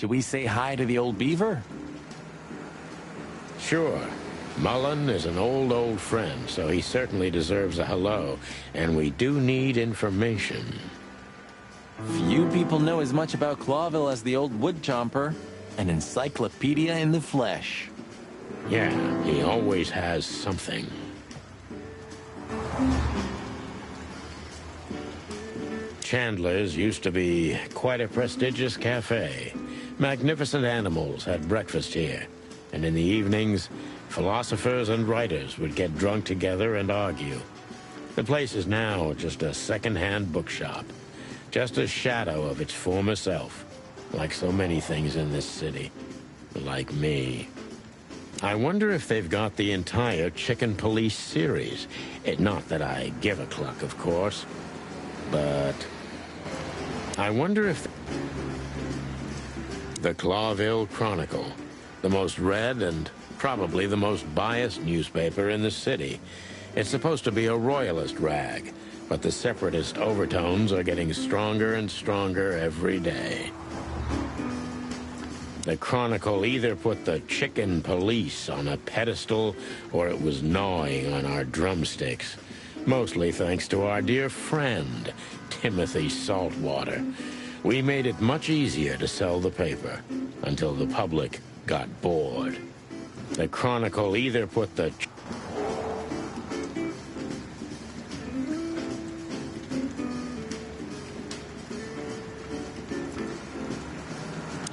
Should we say hi to the old beaver? Sure. Mullen is an old friend, so he certainly deserves a hello, and we do need information. Few people know as much about Clawville as the old wood chomper. An encyclopedia in the flesh. Yeah, he always has something. Chandler's used to be quite a prestigious cafe. Magnificent animals had breakfast here, and in the evenings, philosophers and writers would get drunk together and argue. The place is now just a second-hand bookshop, just a shadow of its former self, like so many things in this city, like me. I wonder if they've got the entire Chicken Police series. Not that I give a cluck, of course, but I wonder if the Clawville Chronicle, the most read and probably the most biased newspaper in the city. It's supposed to be a royalist rag, but the separatist overtones are getting stronger and stronger every day. The Chronicle either put the Chicken Police on a pedestal or it was gnawing on our drumsticks, mostly thanks to our dear friend, Timothy Saltwater. We made it much easier to sell the paper until the public got bored. The Chronicle either put the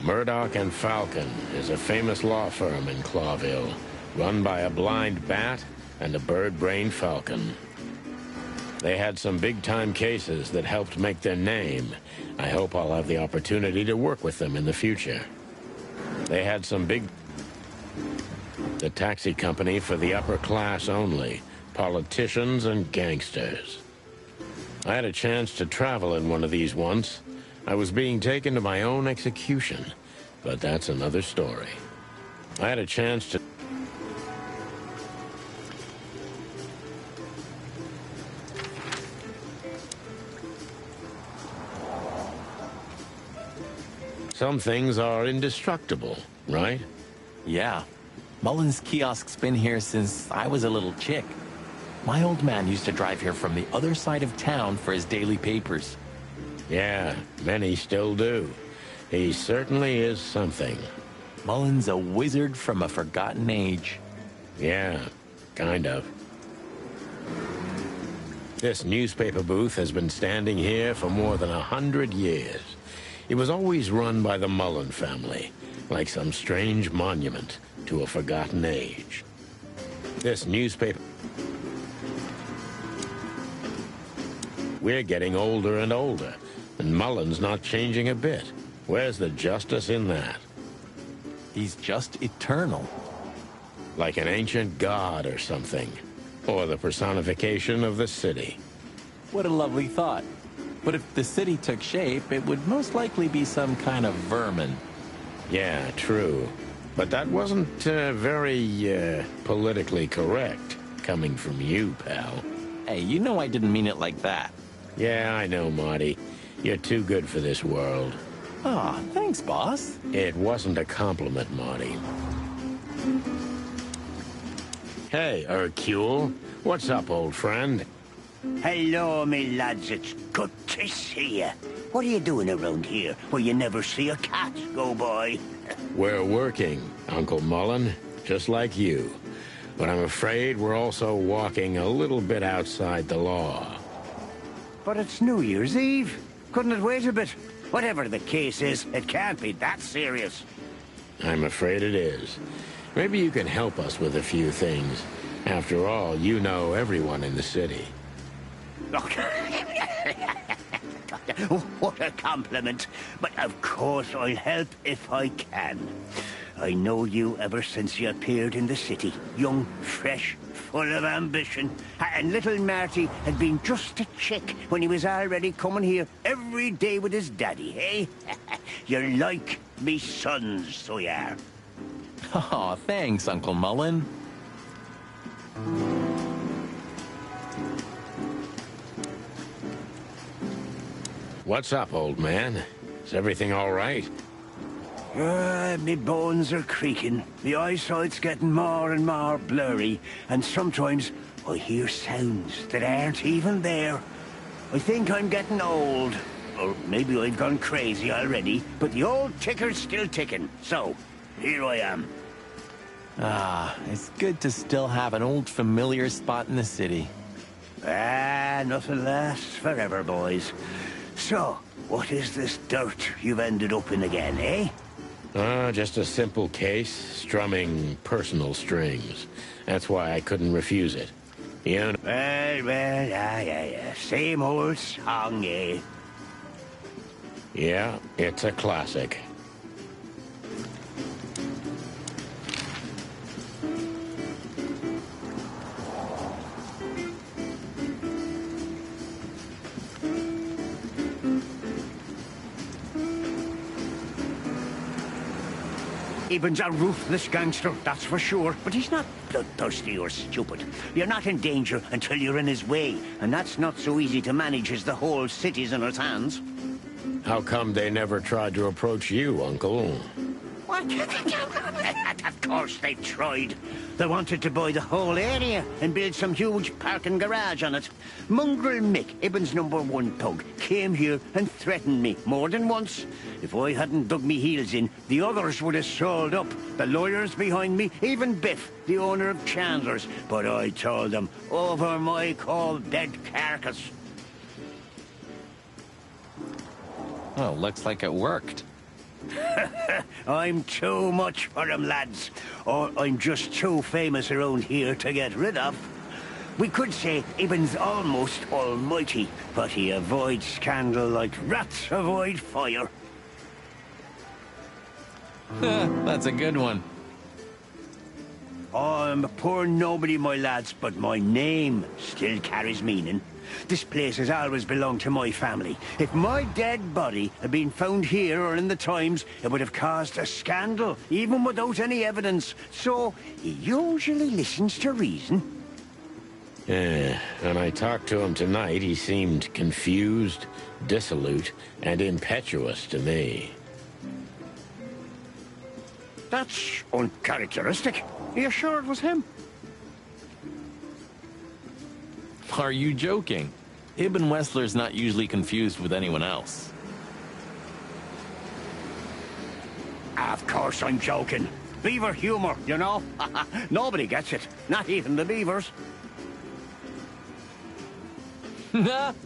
Murdoch and Falcon is a famous law firm in Clawville, run by a blind bat and a bird-brained falcon. They had some big-time cases that helped make their name. I hope I'll have the opportunity to work with them in the future. They had some big... The taxi company for the upper class only, politicians and gangsters. I had a chance to travel in one of these once. I was being taken to my own execution, but that's another story. I had a chance to... Some things are indestructible, right? Yeah. Mullen's kiosk's been here since I was a little chick. My old man used to drive here from the other side of town for his daily papers. Yeah, many still do. He certainly is something. Mullen's a wizard from a forgotten age. Yeah, kind of. This newspaper booth has been standing here for more than 100 years. It was always run by the Mullen family, like some strange monument to a forgotten age. This newspaper... We're getting older and older, and Mullen's not changing a bit. Where's the justice in that? He's just eternal. Like an ancient god or something. Or the personification of the city. What a lovely thought. But if the city took shape, it would most likely be some kind of vermin. Yeah, true. But that wasn't very politically correct, coming from you, pal. Hey, you know I didn't mean it like that. Yeah, I know, Marty. You're too good for this world. Aw, thanks, boss. It wasn't a compliment, Marty. Hey, Hercule. What's up, old friend? Hello, me lads. It's good to see you. What are you doing around here where you never see a cat go by? We're working, Uncle Mullen, just like you. But I'm afraid we're also walking a little bit outside the law. But it's New Year's Eve. Couldn't it wait a bit? Whatever the case is, it can't be that serious. I'm afraid it is. Maybe you can help us with a few things. After all, you know everyone in the city. What a compliment. But of course I'll help if I can. I know you ever since you appeared in the city. Young, fresh, full of ambition. And little Marty had been just a chick when he was already coming here every day with his daddy, eh? You're like me sons, so you are. Aw, thanks, Uncle Mullen. What's up, old man? Is everything all right? Me bones are creaking. The eyesight's getting more and more blurry, and sometimes I hear sounds that aren't even there. I think I'm getting old. Or maybe I've gone crazy already, but the old ticker's still ticking. So, here I am. Ah, it's good to still have an old familiar spot in the city. Ah, nothing lasts forever, boys. So, what is this dirt you've ended up in again, eh? Just a simple case, strumming personal strings. That's why I couldn't refuse it. You know, Well, yeah. Same old song, eh? yeah, it's a classic. Eben's a ruthless gangster, that's for sure. But he's not bloodthirsty or stupid. You're not in danger until you're in his way. And that's not so easy to manage as the whole city's in his hands. How come they never tried to approach you, Uncle? What? Of course they tried. They wanted to buy the whole area and build some huge parking garage on it. Mongrel Mick, Ibben's #1 thug, came here and threatened me more than once. If I hadn't dug me heels in, the others would have sold up. The lawyers behind me, even Biff, the owner of Chandler's. But I told them, over my cold dead carcass. Oh, looks like it worked. I'm too much for him, lads. Or I'm just too famous around here to get rid of. We could say Ibben's almost almighty, but he avoids scandal like rats avoid fire. That's a good one. I'm a poor nobody, my lads, but my name still carries meaning. This place has always belonged to my family. If my dead body had been found here or in the Times, it would have caused a scandal, even without any evidence. So, he usually listens to reason. Yeah, when I talked to him tonight, he seemed confused, dissolute, and impetuous to me. That's uncharacteristic. Are you sure it was him? Are you joking? Ibn Wessler's not usually confused with anyone else. Of course I'm joking. Beaver humor, you know? Nobody gets it. Not even the beavers.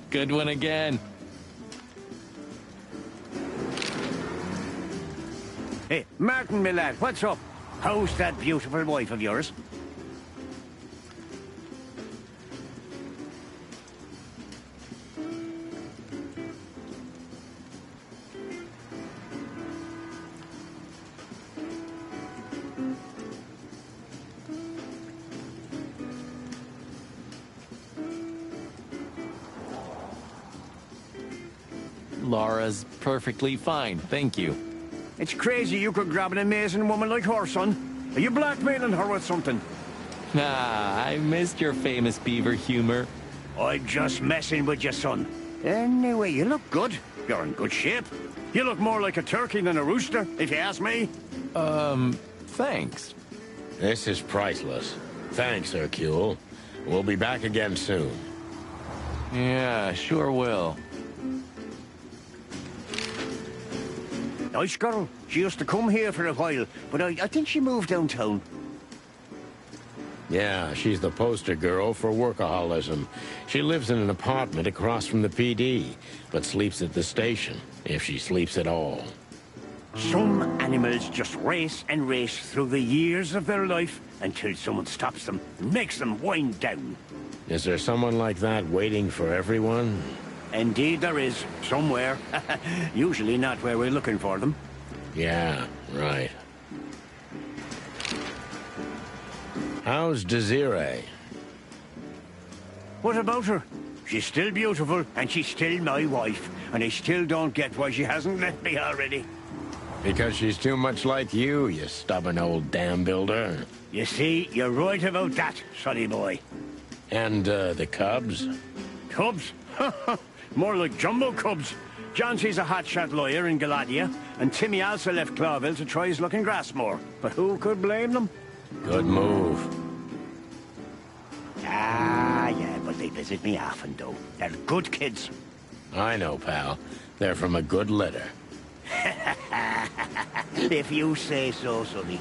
Good one again. Hey, Martin, my lad, what's up? How's that beautiful wife of yours? Laura's perfectly fine, thank you. It's crazy you could grab an amazing woman like her, son. Are you blackmailing her with something? Ah, I missed your famous beaver humor. I'm just messing with you, son. Anyway, you look good. You're in good shape. You look more like a turkey than a rooster, if you ask me. Thanks. This is priceless. Thanks, Hercule. We'll be back again soon. Yeah, sure will. Nice girl. She used to come here for a while, but I think she moved downtown. Yeah, she's the poster girl for workaholism. She lives in an apartment across from the PD, but sleeps at the station, if she sleeps at all. Some animals just race and race through the years of their life until someone stops them and makes them wind down. Is there someone like that waiting for everyone? Indeed there is, somewhere. Usually not where we're looking for them. Yeah, right. How's Desiree? What about her? She's still beautiful, and she's still my wife, and I still don't get why she hasn't left me already. Because she's too much like you stubborn old dam builder. You see, you're right about that, sonny boy. And, the cubs? Cubs? More like jumbo cubs. Johnson's a hotshot lawyer in Galadia, and Timmy also left Clawville to try his luck in Grassmore. But who could blame them? Good move. Ah, yeah, but they visit me often, though. They're good kids. I know, pal. They're from a good litter. If you say so, Sonny.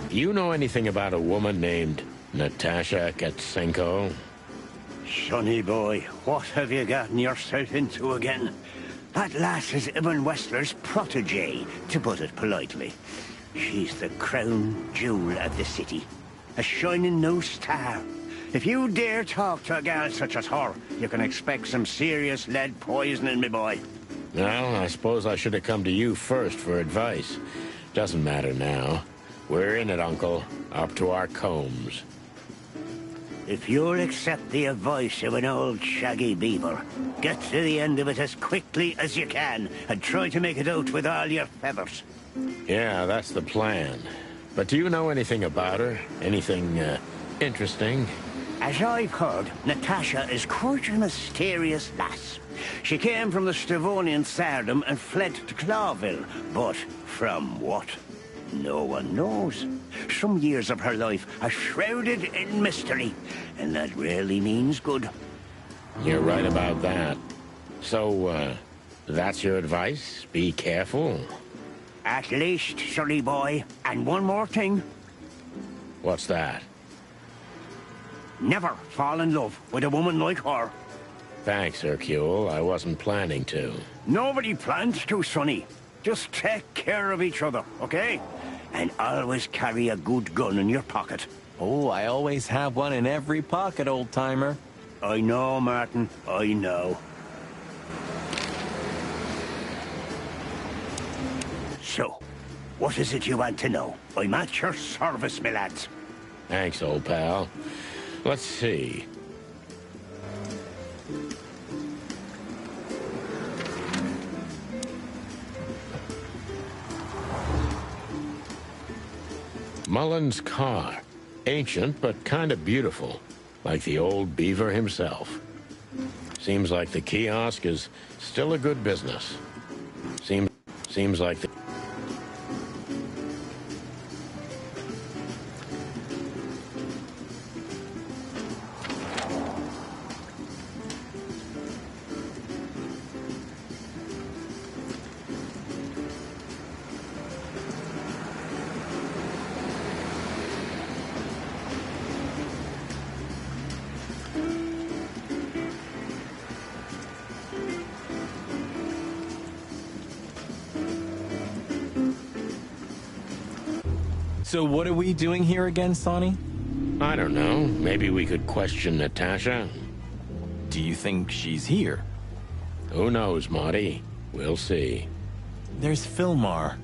You know anything about a woman named Natasha Katsenko? Sonny boy, what have you gotten yourself into again? That lass is Ibn Wessler's protege, to put it politely. She's the crown jewel of the city. A shining new star. If you dare talk to a gal such as her, you can expect some serious lead poisoning, me boy. Well, I suppose I should have come to you first for advice. Doesn't matter now. We're in it, Uncle. Up to our combs. If you'll accept the advice of an old shaggy beaver, get to the end of it as quickly as you can, and try to make it out with all your feathers. Yeah, that's the plan. But do you know anything about her? Anything, interesting? As I've heard, Natasha is quite a mysterious lass. She came from the Stavonian Tsardom and fled to Clawville, but from what? No one knows. Some years of her life are shrouded in mystery, and that rarely means good. You're right about that. So, that's your advice? Be careful? At least, sonny boy. And one more thing. What's that? Never fall in love with a woman like her. Thanks, Hercule. I wasn't planning to. Nobody plans to, sonny. Just take care of each other, okay? And always carry a good gun in your pocket. Oh, I always have one in every pocket, old-timer. I know, Martin. I know. So, what is it you want to know? I'm at your service, my lads. Thanks, old pal. Let's see. Mullen's car. Ancient, but kind of beautiful. Like the old beaver himself. Seems like the kiosk is still a good business. Seems like the... So what are we doing here again, Sonny? I don't know. Maybe we could question Natasha. Do you think she's here? Who knows, Marty? We'll see. There's Philmar.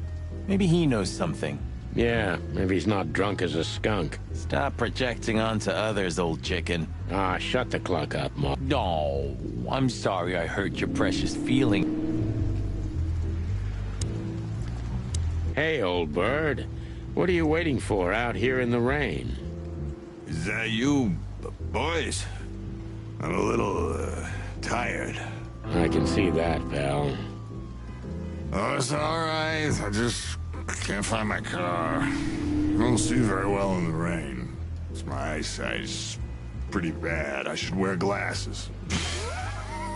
Maybe he knows something. Yeah, maybe he's not drunk as a skunk. Stop projecting onto others, old chicken. Ah, shut the clock up, Marty. No, I'm sorry I hurt your precious feeling. Hey, old bird. What are you waiting for out here in the rain? Is that you, boys? I'm a little, tired. I can see that, pal. Oh, it's all right. I just can't find my car. I don't see very well in the rain. My eyesight's pretty bad. I should wear glasses.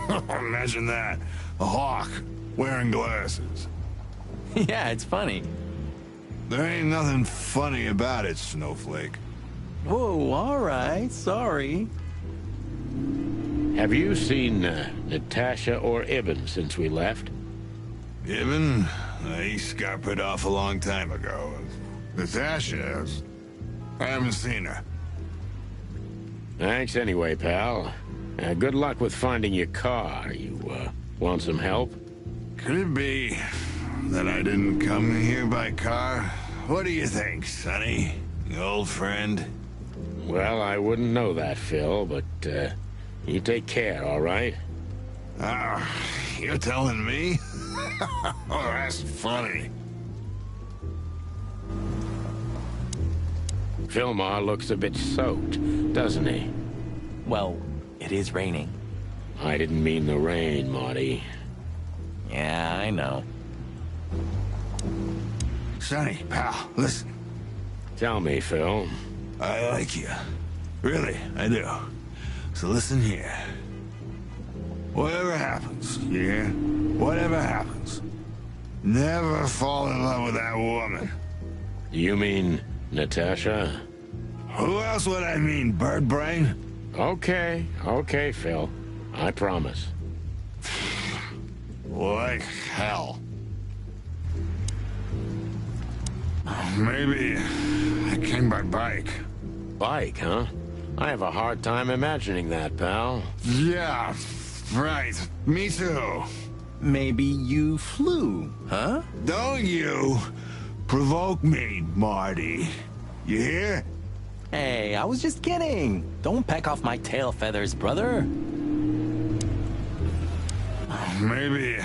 Imagine that. A hawk wearing glasses. Yeah, it's funny. There ain't nothing funny about it, Snowflake. Whoa, all right, sorry. Have you seen Natasha or Ibn since we left? Ibn? He scuppered off a long time ago. Natasha? I haven't seen her. Thanks anyway, pal. Good luck with finding your car. You, want some help? Could it be that I didn't come here by car? What do you think, Sonny? Old friend? Well, I wouldn't know that, Phil, but, you take care, all right? Ah, you're telling me? Oh, that's funny. Philmar looks a bit soaked, doesn't he? Well, it is raining. I didn't mean the rain, Marty. Yeah, I know. Sonny, pal, listen. Tell me, Phil. I like you. Really, I do. So listen here. Whatever happens, you hear? Whatever happens, never fall in love with that woman. You mean Natasha? Who else would I mean, bird brain? Okay, Phil. I promise. Like hell. Maybe I came by bike. Bike, huh? I have a hard time imagining that, pal. Yeah, right. Me too. Maybe you flew, huh? Don't you provoke me, Marty. You hear? Hey, I was just kidding. Don't peck off my tail feathers, brother. Maybe.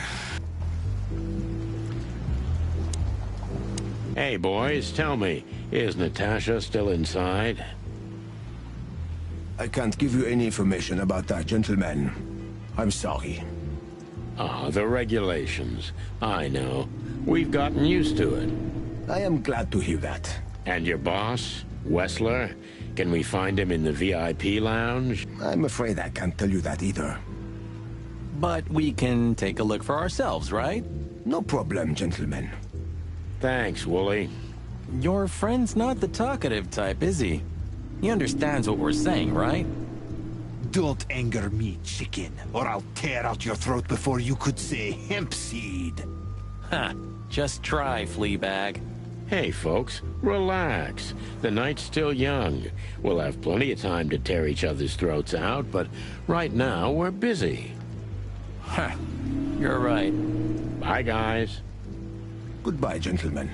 Hey, boys, tell me, is Natasha still inside? I can't give you any information about that, gentleman. I'm sorry. Ah, the regulations. I know. We've gotten used to it. I am glad to hear that. And your boss, Wessler? Can we find him in the VIP lounge? I'm afraid I can't tell you that either. But we can take a look for ourselves, right? No problem, gentlemen. Thanks, Wooly. Your friend's not the talkative type, is he? He understands what we're saying, right? Don't anger me, chicken, or I'll tear out your throat before you could say hemp seed. Ha! Just try, Fleabag. Hey, folks, relax. The night's still young. We'll have plenty of time to tear each other's throats out, but right now we're busy. Ha! You're right. Bye, guys. Goodbye, gentlemen.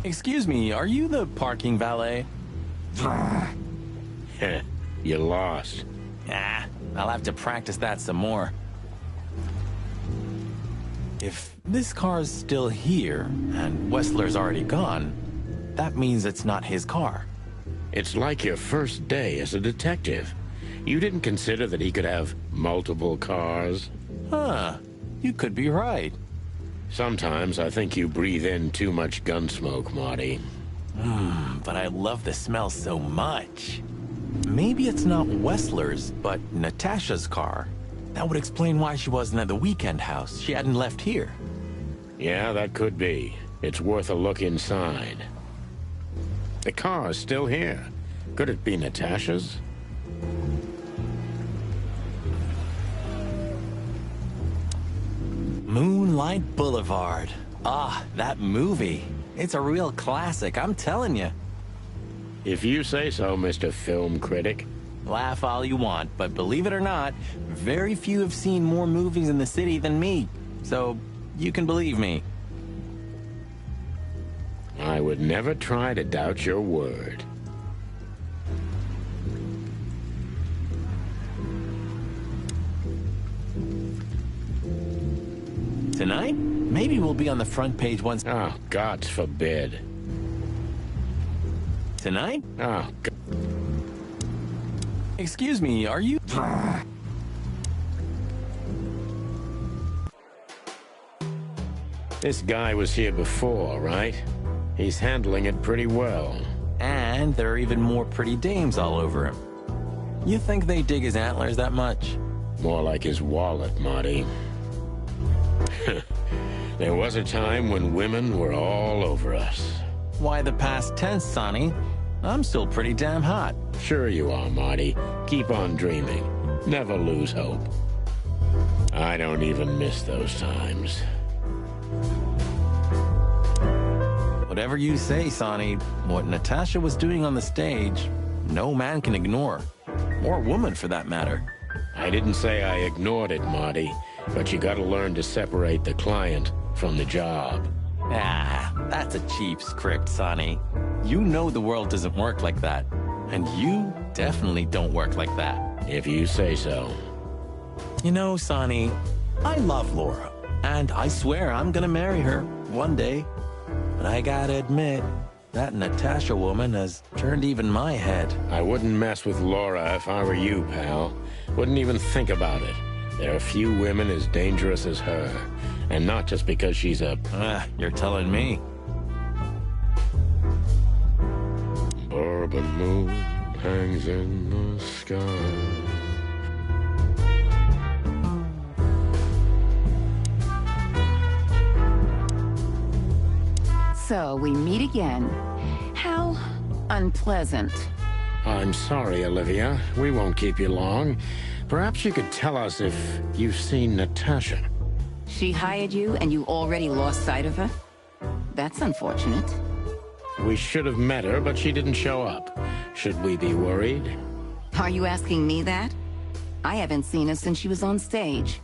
Excuse me, are you the parking valet? Heh, you lost. Ah, I'll have to practice that some more. If this car's still here, and Wessler's already gone, that means it's not his car. It's like your first day as a detective. You didn't consider that he could have multiple cars? Huh, you could be right. Sometimes I think you breathe in too much gun smoke, Marty. But I love the smell so much. Maybe it's not Wessler's, but Natasha's car. That would explain why she wasn't at the weekend house. She hadn't left here. Yeah, that could be. It's worth a look inside. The car's still here. Could it be Natasha's? Moonlight Boulevard. Ah, that movie. It's a real classic, I'm telling you. If you say so, Mr. Film Critic. Laugh all you want, but believe it or not, very few have seen more movies in the city than me. So, you can believe me. I would never try to doubt your word. Tonight, maybe we'll be on the front page once. Oh, God forbid. Tonight? Oh, God. Excuse me, are you... This guy was here before, right? He's handling it pretty well. And there are even more pretty dames all over him. You think they dig his antlers that much? More like his wallet, Marty. There was a time when women were all over us. Why the past tense, Sonny? I'm still pretty damn hot. Sure you are, Marty. Keep on dreaming. Never lose hope. I don't even miss those times. Whatever you say, Sonny, what Natasha was doing on the stage, no man can ignore. Or woman, for that matter. I didn't say I ignored it, Marty, but you gotta learn to separate the client from the job. Ah, that's a cheap script, Sonny. You know the world doesn't work like that. And you definitely don't work like that. If you say so. You know, Sonny, I love Laura. And I swear I'm gonna marry her one day. But I gotta admit, That Natasha woman has turned even my head. I wouldn't mess with Laura if I were you, pal. Wouldn't even think about it. There are few women as dangerous as her. And not just because she's a... You're telling me. Bourbon moon hangs in the sky. So, we meet again. How unpleasant. I'm sorry, Olivia. We won't keep you long. Perhaps you could tell us if you've seen Natasha. She hired you and you already lost sight of her? That's unfortunate. We should have met her, but she didn't show up. Should we be worried? Are you asking me that? I haven't seen her since she was on stage.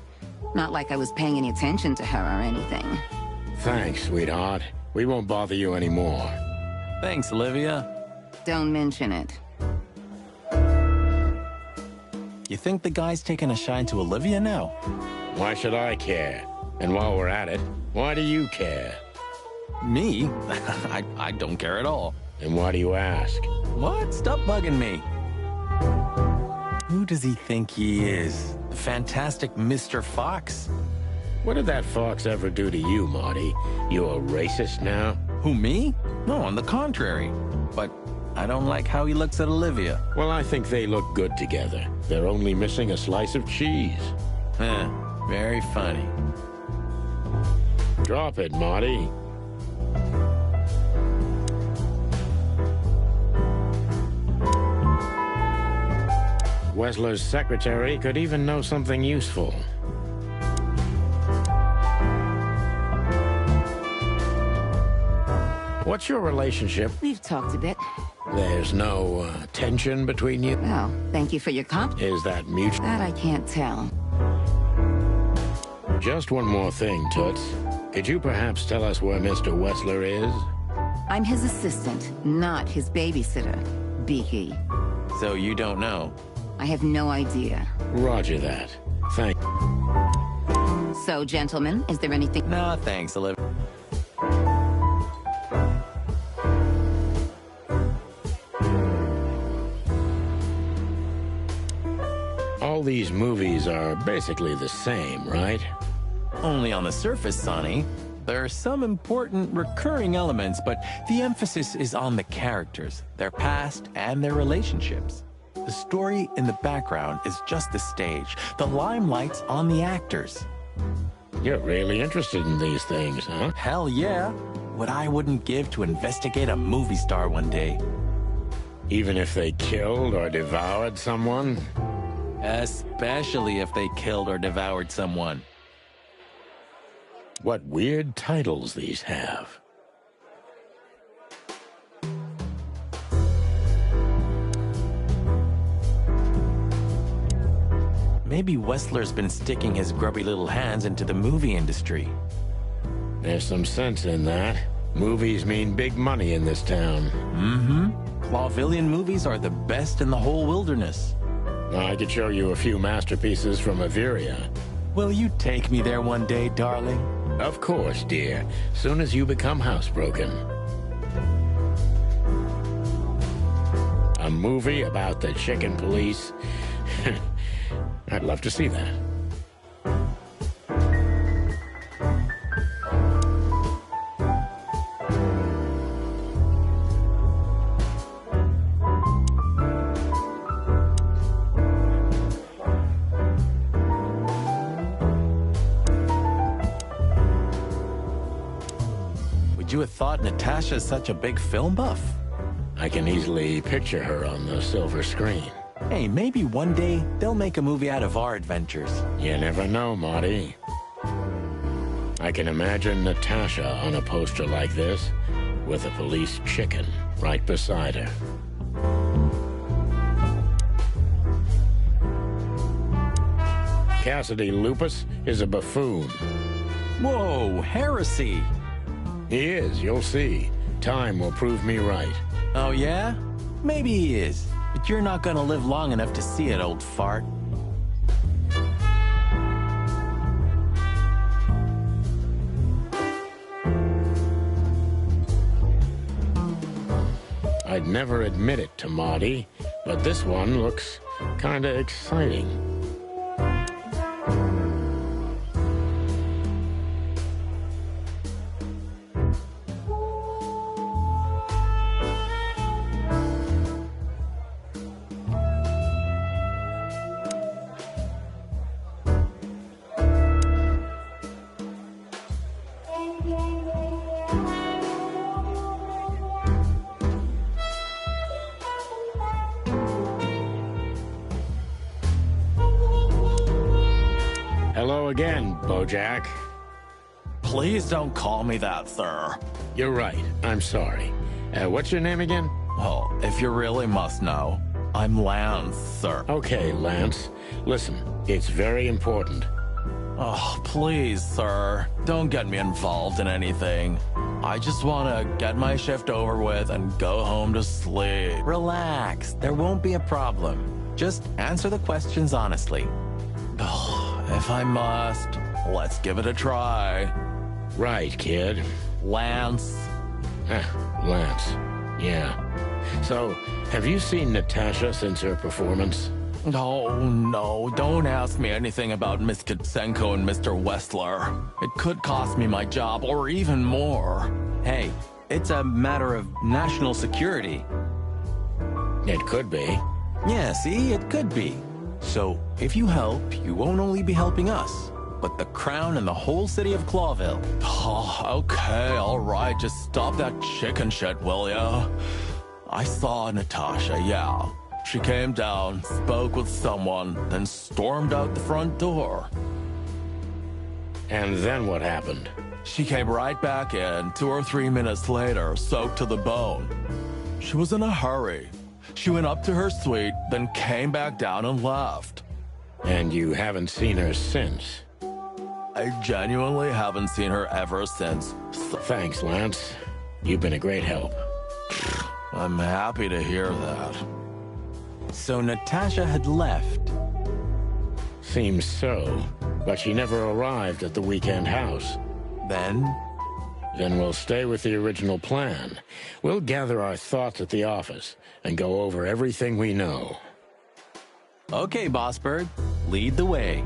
Not like I was paying any attention to her or anything. Thanks, sweetheart. We won't bother you anymore. Thanks, Olivia. Don't mention it. You think the guy's taking a shine to Olivia now? Why should I care? And while we're at it, why do you care? Me? I don't care at all. And why do you ask? What? Stop bugging me. Who does he think he is? The fantastic Mr. Fox? What did that fox ever do to you, Marty? You a racist now? Who, me? No, on the contrary. But I don't like how he looks at Olivia. Well, I think they look good together. They're only missing a slice of cheese. Very funny. Drop it, Marty. Wessler's secretary could even know something useful. What's your relationship? We've talked a bit. There's no tension between you? Well, thank you for your comp. Is that mutual? That I can't tell. Just one more thing, Toots. Could you perhaps tell us where Mr. Wessler is? I'm his assistant, not his babysitter, Beaky. So you don't know? I have no idea. Roger that. Thank you. So, gentlemen, is there anything... Nah, thanks, Olivia. All these movies are basically the same, right? Only on the surface, Sonny. There are some important recurring elements, but the emphasis is on the characters, their past, and their relationships. The story in the background is just the stage. The limelight's on the actors. You're really interested in these things, huh? Hell yeah. What I wouldn't give to investigate a movie star one day. Even if they killed or devoured someone? Especially if they killed or devoured someone. What weird titles these have. Maybe Wessler's been sticking his grubby little hands into the movie industry. There's some sense in that. Movies mean big money in this town. Mm-hmm. Clawvillian movies are the best in the whole wilderness. I could show you a few masterpieces from Averia. Will you take me there one day, darling? Of course, dear. Soon as you become housebroken. A movie about the chicken police? I'd love to see that. Would you have thought Natasha's such a big film buff? I can easily picture her on the silver screen. Hey, maybe one day they'll make a movie out of our adventures. You never know, Marty. I can imagine Natasha on a poster like this, with a police chicken right beside her. Cassidy Lupus is a buffoon. Whoa, heresy! He is, you'll see. Time will prove me right. Oh yeah? Maybe he is. But you're not gonna live long enough to see it, old fart. I'd never admit it to Marty, but this one looks kinda exciting. Hello again, Bojack. Please don't call me that, sir. You're right. I'm sorry. What's your name again? Well, if you really must know, I'm Lance, sir. Okay, Lance. Listen, it's very important. Oh, please, sir. Don't get me involved in anything. I just want to get my shift over with and go home to sleep. Relax. There won't be a problem. Just answer the questions honestly. If I must, let's give it a try. Right, kid. Lance. Lance. Yeah. So, have you seen Natasha since her performance? Oh, no. Don't ask me anything about Miss Kitsenko and Mr. Westler. It could cost me my job or even more. Hey, it's a matter of national security. It could be. Yeah, see? It could be. So, if you help, you won't only be helping us, but the crown and the whole city of Clawville. Oh, okay, all right. Just stop that chicken shit, will ya? I saw Natasha, yeah. She came down, spoke with someone, then stormed out the front door. And then what happened? She came right back in 2 or 3 minutes later, soaked to the bone. She was in a hurry. She went up to her suite, then came back down and left. And you haven't seen her since? I genuinely haven't seen her ever since. Thanks, Lance. You've been a great help. I'm happy to hear that. So Natasha had left. Seems so, but she never arrived at the weekend house. Then we'll stay with the original plan. We'll gather our thoughts at the office and go over everything we know. Okay, Boss Bird, lead the way.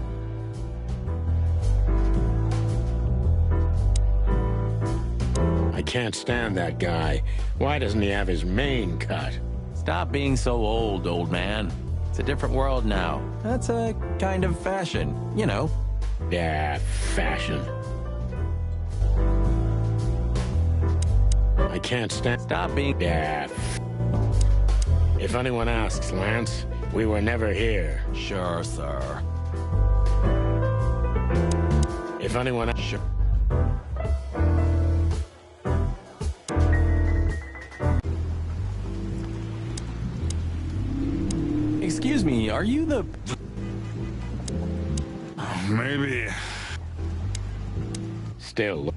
I can't stand that guy. Why doesn't he have his mane cut? Stop being so old man. It's a different world now. That's a kind of fashion, you know. Yeah, fashion. I can't stand... Stop being... Yeah. If anyone asks, Lance, we were never here. Sure, sir. If anyone... Sure. Excuse me, are you the... Maybe. Still...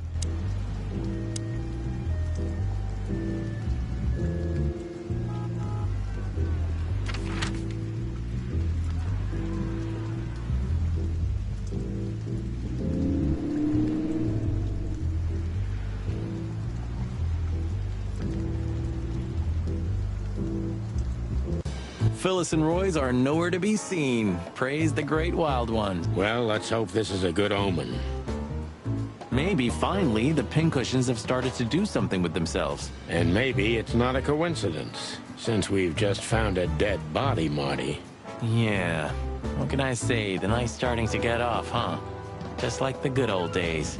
Phyllis and Roy's are nowhere to be seen. Praise the Great Wild One. Well, let's hope this is a good omen. Maybe, finally, the pincushions have started to do something with themselves. And maybe it's not a coincidence, since we've just found a dead body, Marty. Yeah. What can I say? The night's starting to get off, huh? Just like the good old days.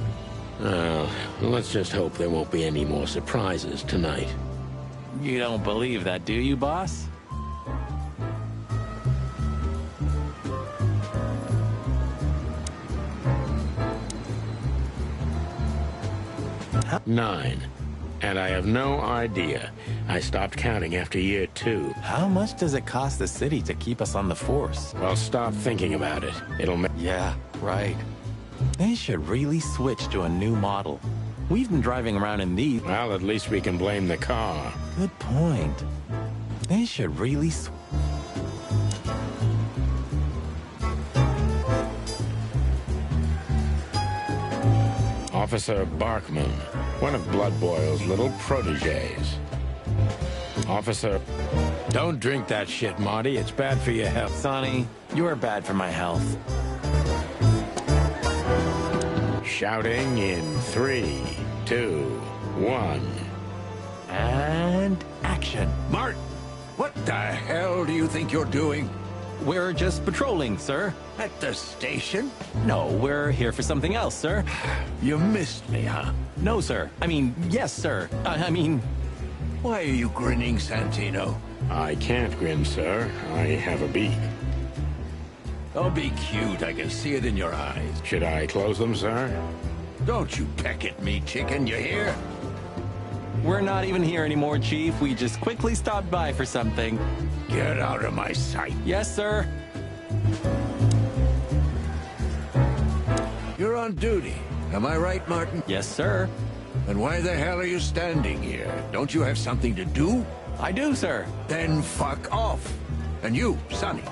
Well, let's just hope there won't be any more surprises tonight. You don't believe that, do you, boss? 9. And I have no idea. I stopped counting after year 2. How much does it cost the city to keep us on the force? Well, stop thinking about it. It'll make... Yeah, right. They should really switch to a new model. We've been driving around in these... Well, at least we can blame the car. Good point. They should really Officer Barkman, one of Blood Boil's little protégés. Officer, don't drink that shit, Marty. It's bad for your health. Sonny, you're bad for my health. Shouting in 3, 2, 1. And action. Mart, what the hell do you think you're doing? We're just patrolling, sir. At the station? No, we're here for something else, sir. You missed me, huh? No, sir. I mean, yes, sir. I mean... Why are you grinning, Santino? I can't grin, sir. I have a beak. Don't be cute, I can see it in your eyes. Should I close them, sir? Don't you peck at me, chicken, you hear? We're not even here anymore, Chief. We just quickly stopped by for something. Get out of my sight. Yes, sir. You're on duty. Am I right, Martin? Yes, sir. Then why the hell are you standing here? Don't you have something to do? I do, sir. Then fuck off. And you, Sonny,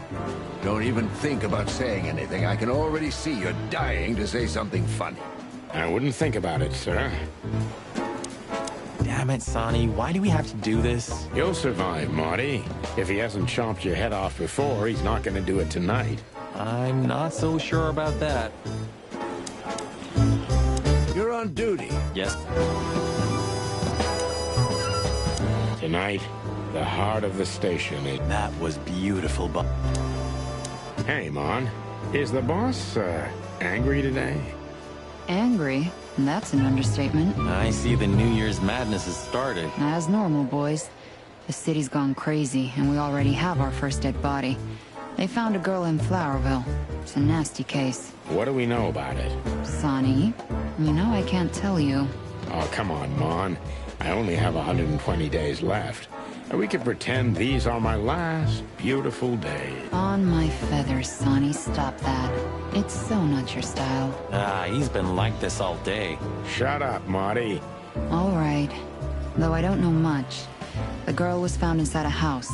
don't even think about saying anything. I can already see you're dying to say something funny. I wouldn't think about it, sir. Damn it, Sonny. Why do we have to do this? You'll survive, Marty. If he hasn't chomped your head off before, he's not going to do it tonight. I'm not so sure about that. You're on duty. Yes. Tonight, the heart of the station is... That was beautiful, but... Hey, Mon. Is the boss, angry today? Angry? That's an understatement. I see the New Year's madness has started. As normal, boys. The city's gone crazy, and we already have our first dead body. They found a girl in Flowerville. It's a nasty case. What do we know about it? Sonny, you know I can't tell you. Oh, come on, Mon. I only have 120 days left. And we could pretend these are my last beautiful days. On my feathers, Sonny, stop that. It's so not your style. He's been like this all day. Shut up, Marty. All right. Though I don't know much. The girl was found inside a house.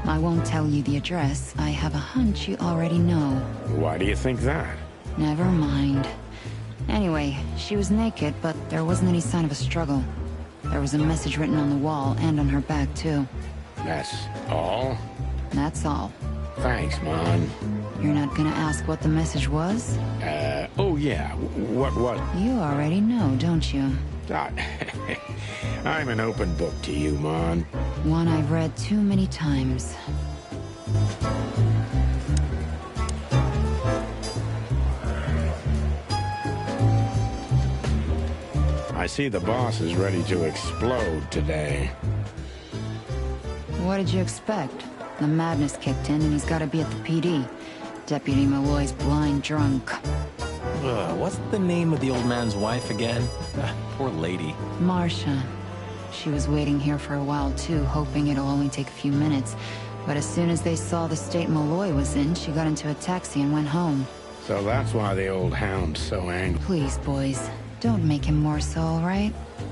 I won't tell you the address. I have a hunch you already know. Why do you think that? Never mind. Anyway, she was naked, but there wasn't any sign of a struggle. There was a message written on the wall and on her back, too. That's all? That's all. Thanks, Mon. You're not gonna ask what the message was? Oh yeah, what was... You already know, don't you? I'm an open book to you, Mon. One I've read too many times. I see the boss is ready to explode today. What did you expect? The madness kicked in and he's gotta be at the PD. Deputy Malloy's blind drunk. What's the name of the old man's wife again? Poor lady. Marcia. She was waiting here for a while too, hoping it'll only take a few minutes. But as soon as they saw the state Malloy was in, she got into a taxi and went home. So that's why the old hound's so angry. Please, boys. Don't make him more so, all right?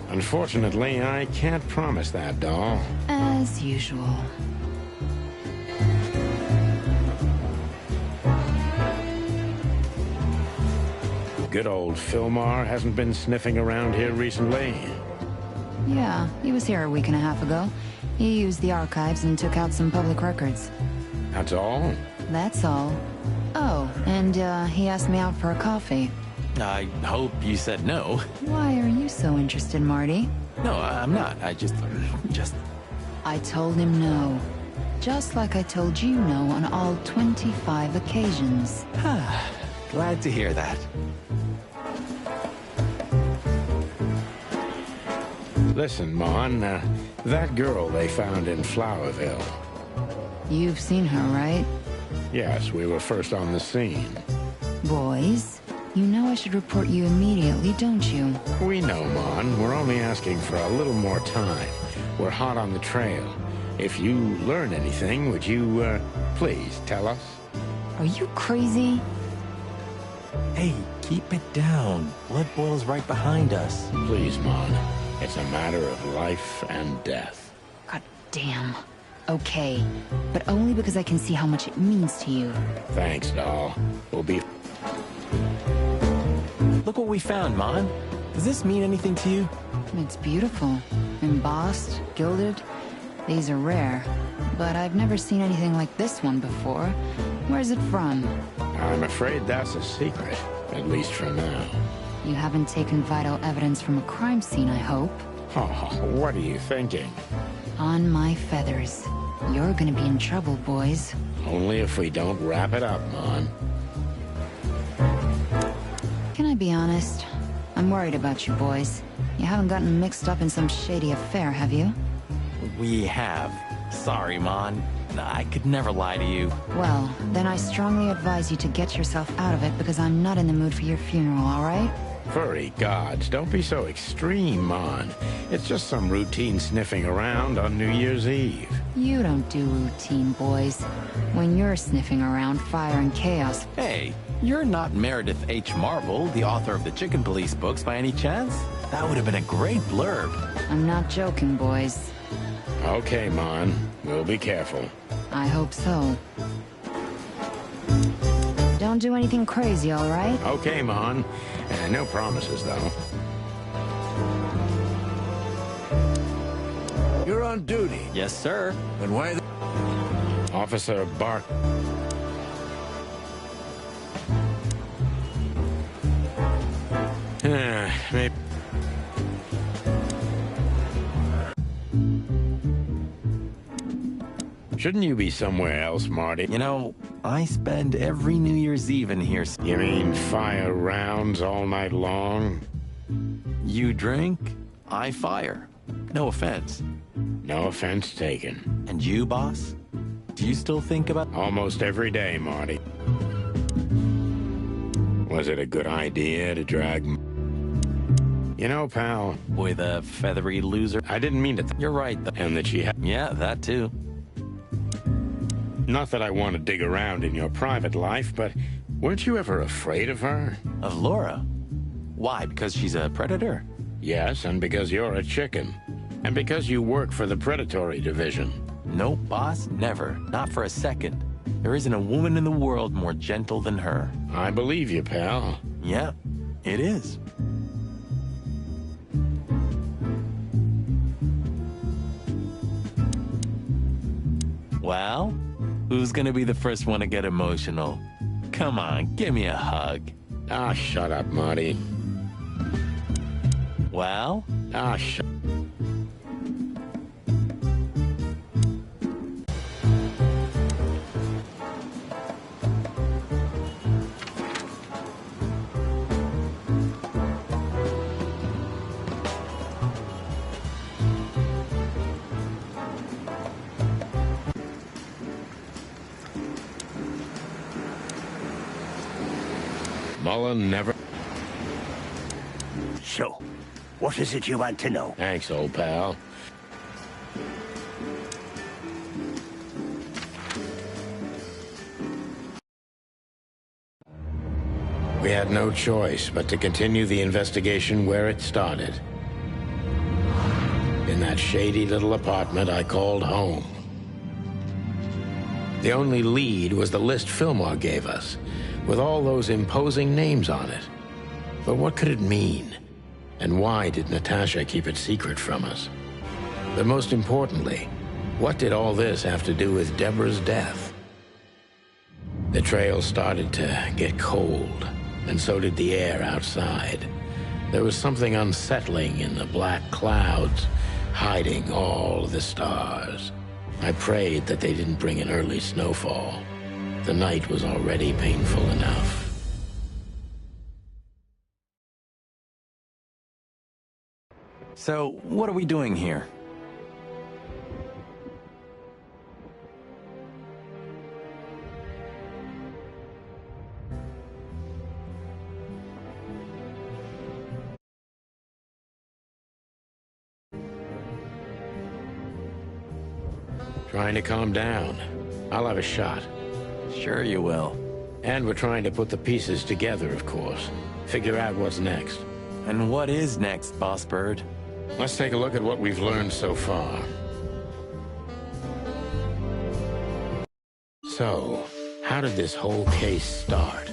Unfortunately, I can't promise that, doll. As usual. Good old Philmar hasn't been sniffing around here recently. Yeah, he was here a week and a half ago. He used the archives and took out some public records. That's all? That's all. Oh, and he asked me out for a coffee. I hope you said no. Why are you so interested, Marty? No, I'm not. I just... I told him no. Just like I told you no on all 25 occasions. Glad to hear that. Listen, Mon, that girl they found in Flowerville. You've seen her, right? Yes, we were first on the scene. Boys, you know I should report you immediately, don't you? We know, Mon. We're only asking for a little more time. We're hot on the trail. If you learn anything, would you, please tell us? Are you crazy? Hey, keep it down. Blood boils right behind us. Please, Mon. It's a matter of life and death. God damn. Okay, but only because I can see how much it means to you. Thanks, doll. We'll be... Look what we found, Mon. Does this mean anything to you? It's beautiful. Embossed, gilded. These are rare, but I've never seen anything like this one before. Where's it from? I'm afraid that's a secret, at least for now. You haven't taken vital evidence from a crime scene, I hope. Oh, what are you thinking? On my feathers. You're gonna be in trouble, boys. Only if we don't wrap it up, Mon. Can I be honest? I'm worried about you boys. You haven't gotten mixed up in some shady affair, have you? We have. Sorry, Mon. I could never lie to you. Well, then I strongly advise you to get yourself out of it because I'm not in the mood for your funeral, all right? Furry gods, don't be so extreme, Mon. It's just some routine sniffing around on New Year's Eve. You don't do routine, boys. When you're sniffing around fire and chaos... Hey, you're not Meredith H. Marvel, the author of the Chicken Police books, by any chance? That would have been a great blurb. I'm not joking, boys. Okay, Mon. We'll be careful. I hope so. Don't do anything crazy, all right? Okay, Mon. No promises, though. You're on duty. Yes, sir. And why the... Officer Bart... Maybe... Shouldn't you be somewhere else, Marty? You know, I spend every New Year's Eve in here. You mean fire rounds all night long? You drink, I fire. No offense. No offense taken. And you, boss? Do you still think about... Almost every day, Marty. Was it a good idea to drag... You know, pal... Boy, the feathery loser. I didn't mean to... You're right, though. And that she had... Yeah, that too. Not that I want to dig around in your private life, but weren't you ever afraid of her? Of Laura? Why, because she's a predator? Yes, and because you're a chicken. And because you work for the predatory division. Nope, boss, never. Not for a second. There isn't a woman in the world more gentle than her. I believe you, pal. Yeah, it is. Well, who's gonna be the first one to get emotional? Come on, give me a hug. Ah, shut up, Marty. Well? Ah, shut... Mullen never... So, what is it you want to know? Thanks, old pal. We had no choice but to continue the investigation where it started. In that shady little apartment I called home. The only lead was the list Fillmore gave us, with all those imposing names on it. But what could it mean? And why did Natasha keep it secret from us? But most importantly, what did all this have to do with Deborah's death? The trail started to get cold, and so did the air outside. There was something unsettling in the black clouds, hiding all the stars. I prayed that they didn't bring an early snowfall. The night was already painful enough. So, what are we doing here? Trying to calm down. I'll have a shot. Sure you will. And we're trying to put the pieces together, of course. Figure out what's next. And what is next, Boss Bird? Let's take a look at what we've learned so far. So, how did this whole case start?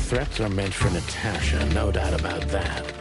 threats are meant for Natasha, no doubt about that.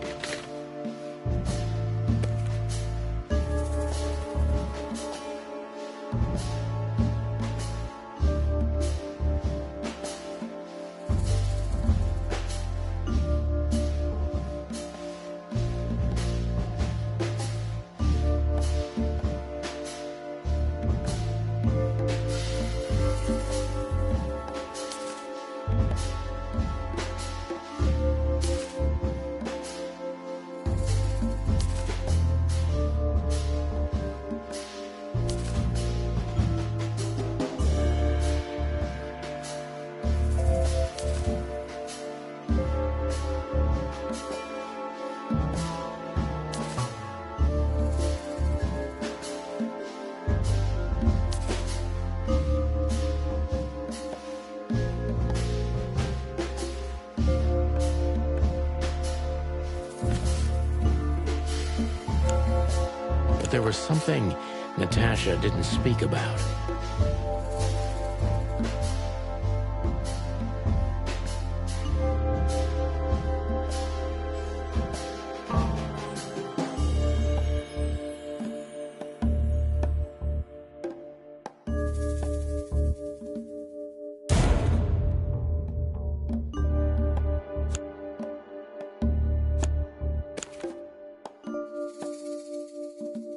There was something Natasha didn't speak about.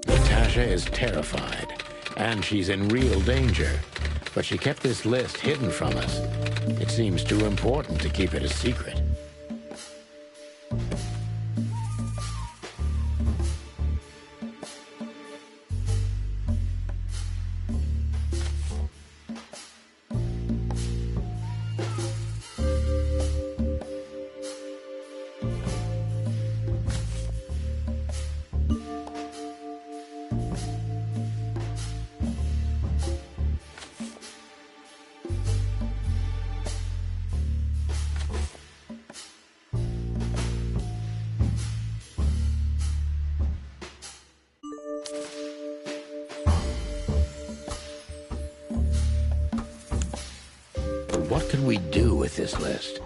Natasha is terrified, and she's in real danger. But she kept this list hidden from us. It seems too important to keep it a secret. What could we do with this list?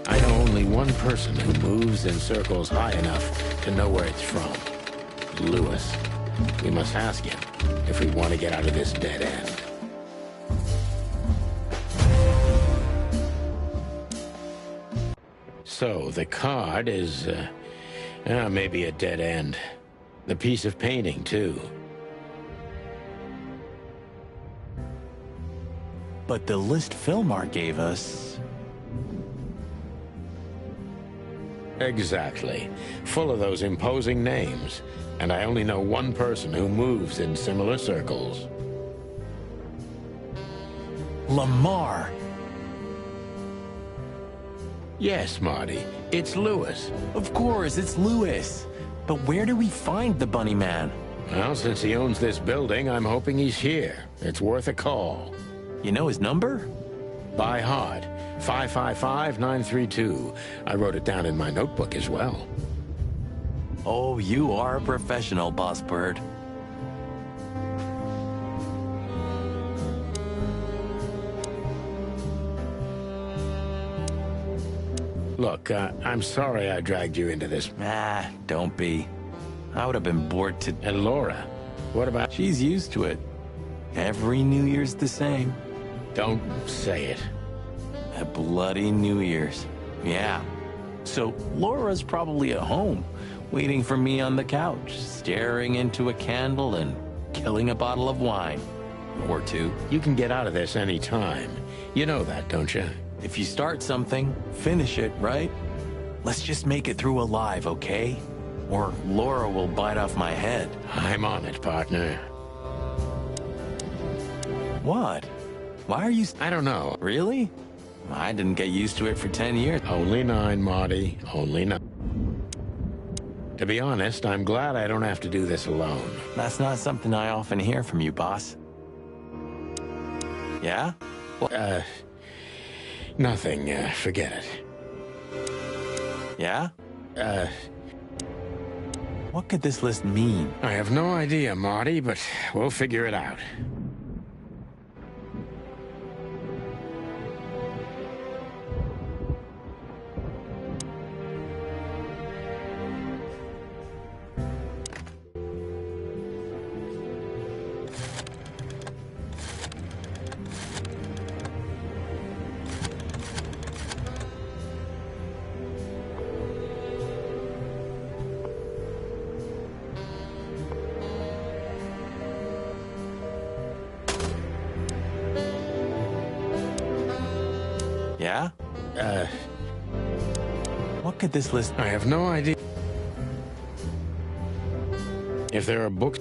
I know only one person who moves in circles high enough to know where it's from. Lewis. We must ask him if we want to get out of this dead end. So, the card is, maybe a dead end. The piece of painting, too. But the list Philmar gave us... Exactly. Full of those imposing names. And I only know one person who moves in similar circles. Lamar! Yes, Marty. It's Lewis. Of course, it's Lewis. But where do we find the Bunny Man? Well, since he owns this building, I'm hoping he's here. It's worth a call. You know his number? By heart. 555-932. I wrote it down in my notebook as well. Oh, you are a professional, Boss Bird. Look, I'm sorry I dragged you into this. Ah, don't be. I would have been bored to... And Laura, what about... She's used to it. Every New Year's the same. Don't say it. A bloody New Year's. Yeah. So Laura's probably at home, waiting for me on the couch, staring into a candle and killing a bottle of wine. Or two. You can get out of this any time. You know that, don't you? If you start something, finish it, right? Let's just make it through alive, okay? Or Laura will bite off my head. I'm on it, partner. What? Why are you... I don't know. Really? I didn't get used to it for 10 years. Only 9, Marty. Only 9. To be honest, I'm glad I don't have to do this alone. That's not something I often hear from you, boss. Yeah? Well, nothing. Forget it. Yeah? What could this list mean? I have no idea, Marty, but we'll figure it out. Yeah? What could this list... I have no idea. If there are books...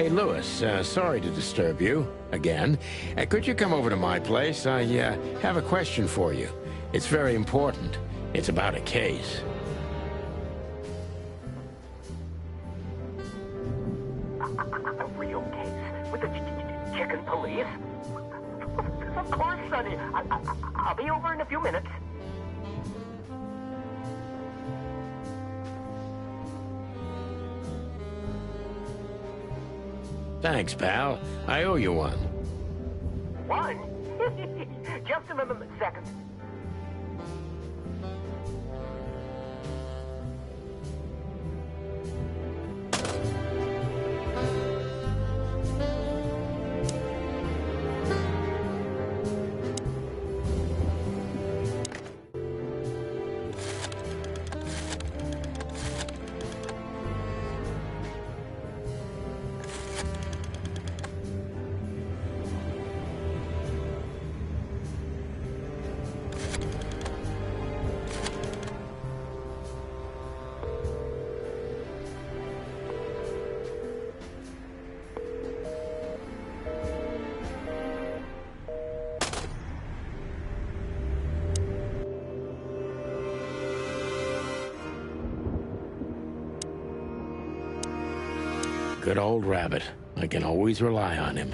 Hey, Louis, sorry to disturb you again. Could you come over to my place? I have a question for you. It's very important. It's about a case. A real case? With the chicken police? Of course, Sonny. I'll be over in a few minutes. Thanks, pal. I owe you one. One? Just a second. Good old Rabbit. I can always rely on him.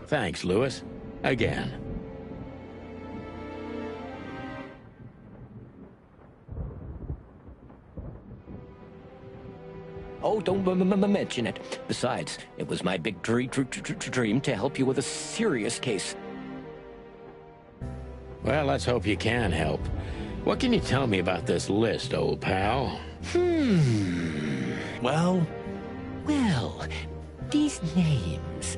Thanks, Louis. Again. Oh, don't mention it. Besides, it was my big dream to help you with a serious case. Well, let's hope you can help. What can you tell me about this list, old pal? Well, these names.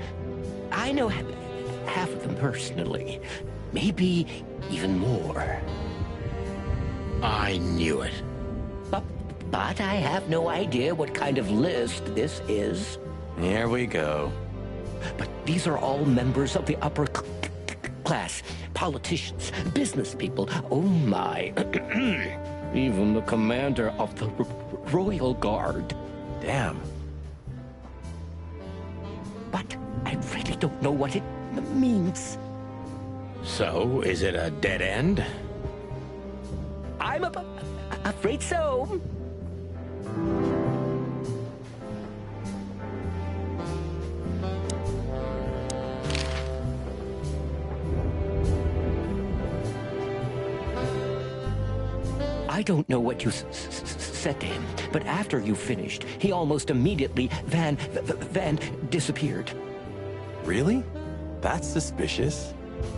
I know half of them personally. Maybe even more. I knew it. But I have no idea what kind of list this is. here we go. But these are all members of the upper class. Politicians, business people. Oh my. Even the commander of the Royal Guard. Damn. But I really don't know what it means. So, is it a dead end? I'm afraid so. I don't know what you said to him, but after you finished, he almost immediately Van disappeared. Really? That's suspicious.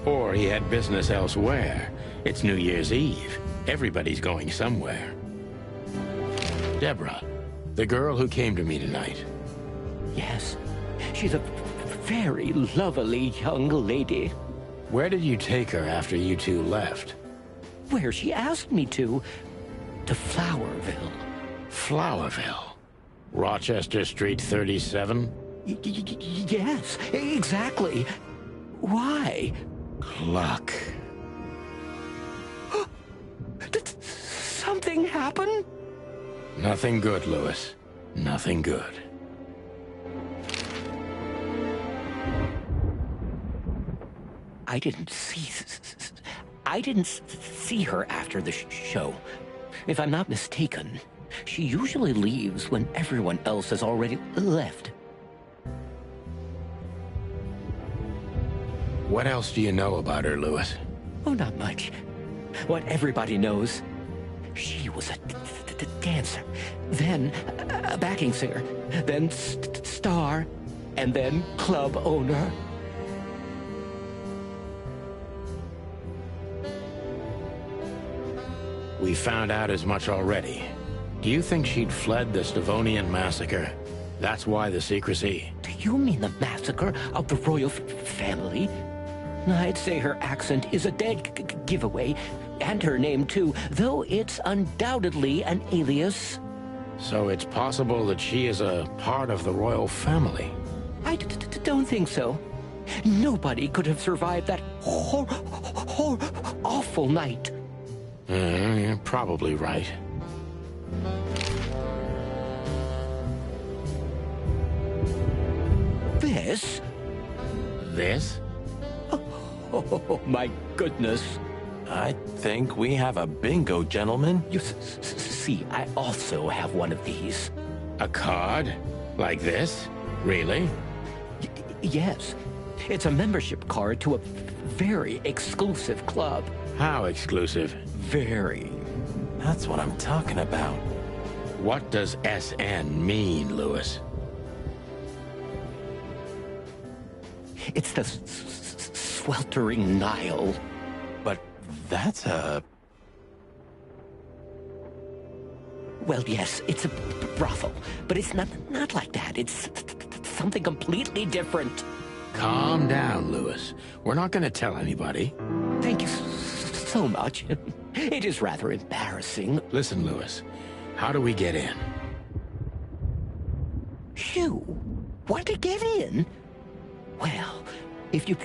Or he had business elsewhere. It's New Year's Eve. Everybody's going somewhere. Deborah, the girl who came to me tonight. Yes, she's a very lovely young lady. Where did you take her after you two left? Where she asked me to Flowerville. Flowerville? Rochester Street 37? Yes, exactly. Why? Luck. Did something happen? Nothing good, Louis. Nothing good. I didn't see her after the show. If I'm not mistaken, she usually leaves when everyone else has already left. What else do you know about her, Louis? Oh, not much. What everybody knows. She was a dancer, then a backing singer, then star, and then club owner. We found out as much already. Do you think she'd fled the Stavonian massacre? That's why the secrecy. Do you mean the massacre of the royal family? I'd say her accent is a dead giveaway, and her name too, though it's undoubtedly an alias. So it's possible that she is a part of the royal family? I don't think so. Nobody could have survived that awful night. You're probably right. Yes? This? Oh, my goodness. I think we have a bingo, gentlemen. You see, I also have one of these. A card? Like this? Really? Yes. It's a membership card to a very exclusive club. How exclusive? Very. That's what I'm talking about. What does SN mean, Lewis? It's the sweltering Nile. But that's a... Well, yes, it's a brothel, but it's not like that. It's something completely different. Calm down, Lewis. We're not going to tell anybody. Thank you so much. It is rather embarrassing. Listen, Lewis, how do we get in? You want to get in? Well, if you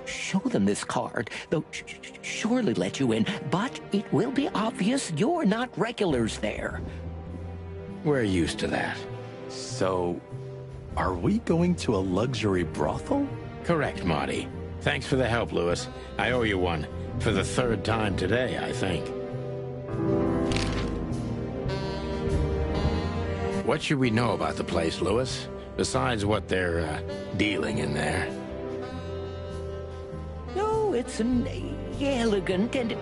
show them this card, they'll surely let you in, but it will be obvious you're not regulars there. We're used to that. So, are we going to a luxury brothel? Correct, Marty. Thanks for the help, Lewis. I owe you one. For the third time today, I think. What should we know about the place, Lewis? Besides what they're dealing in there. No, it's an elegant and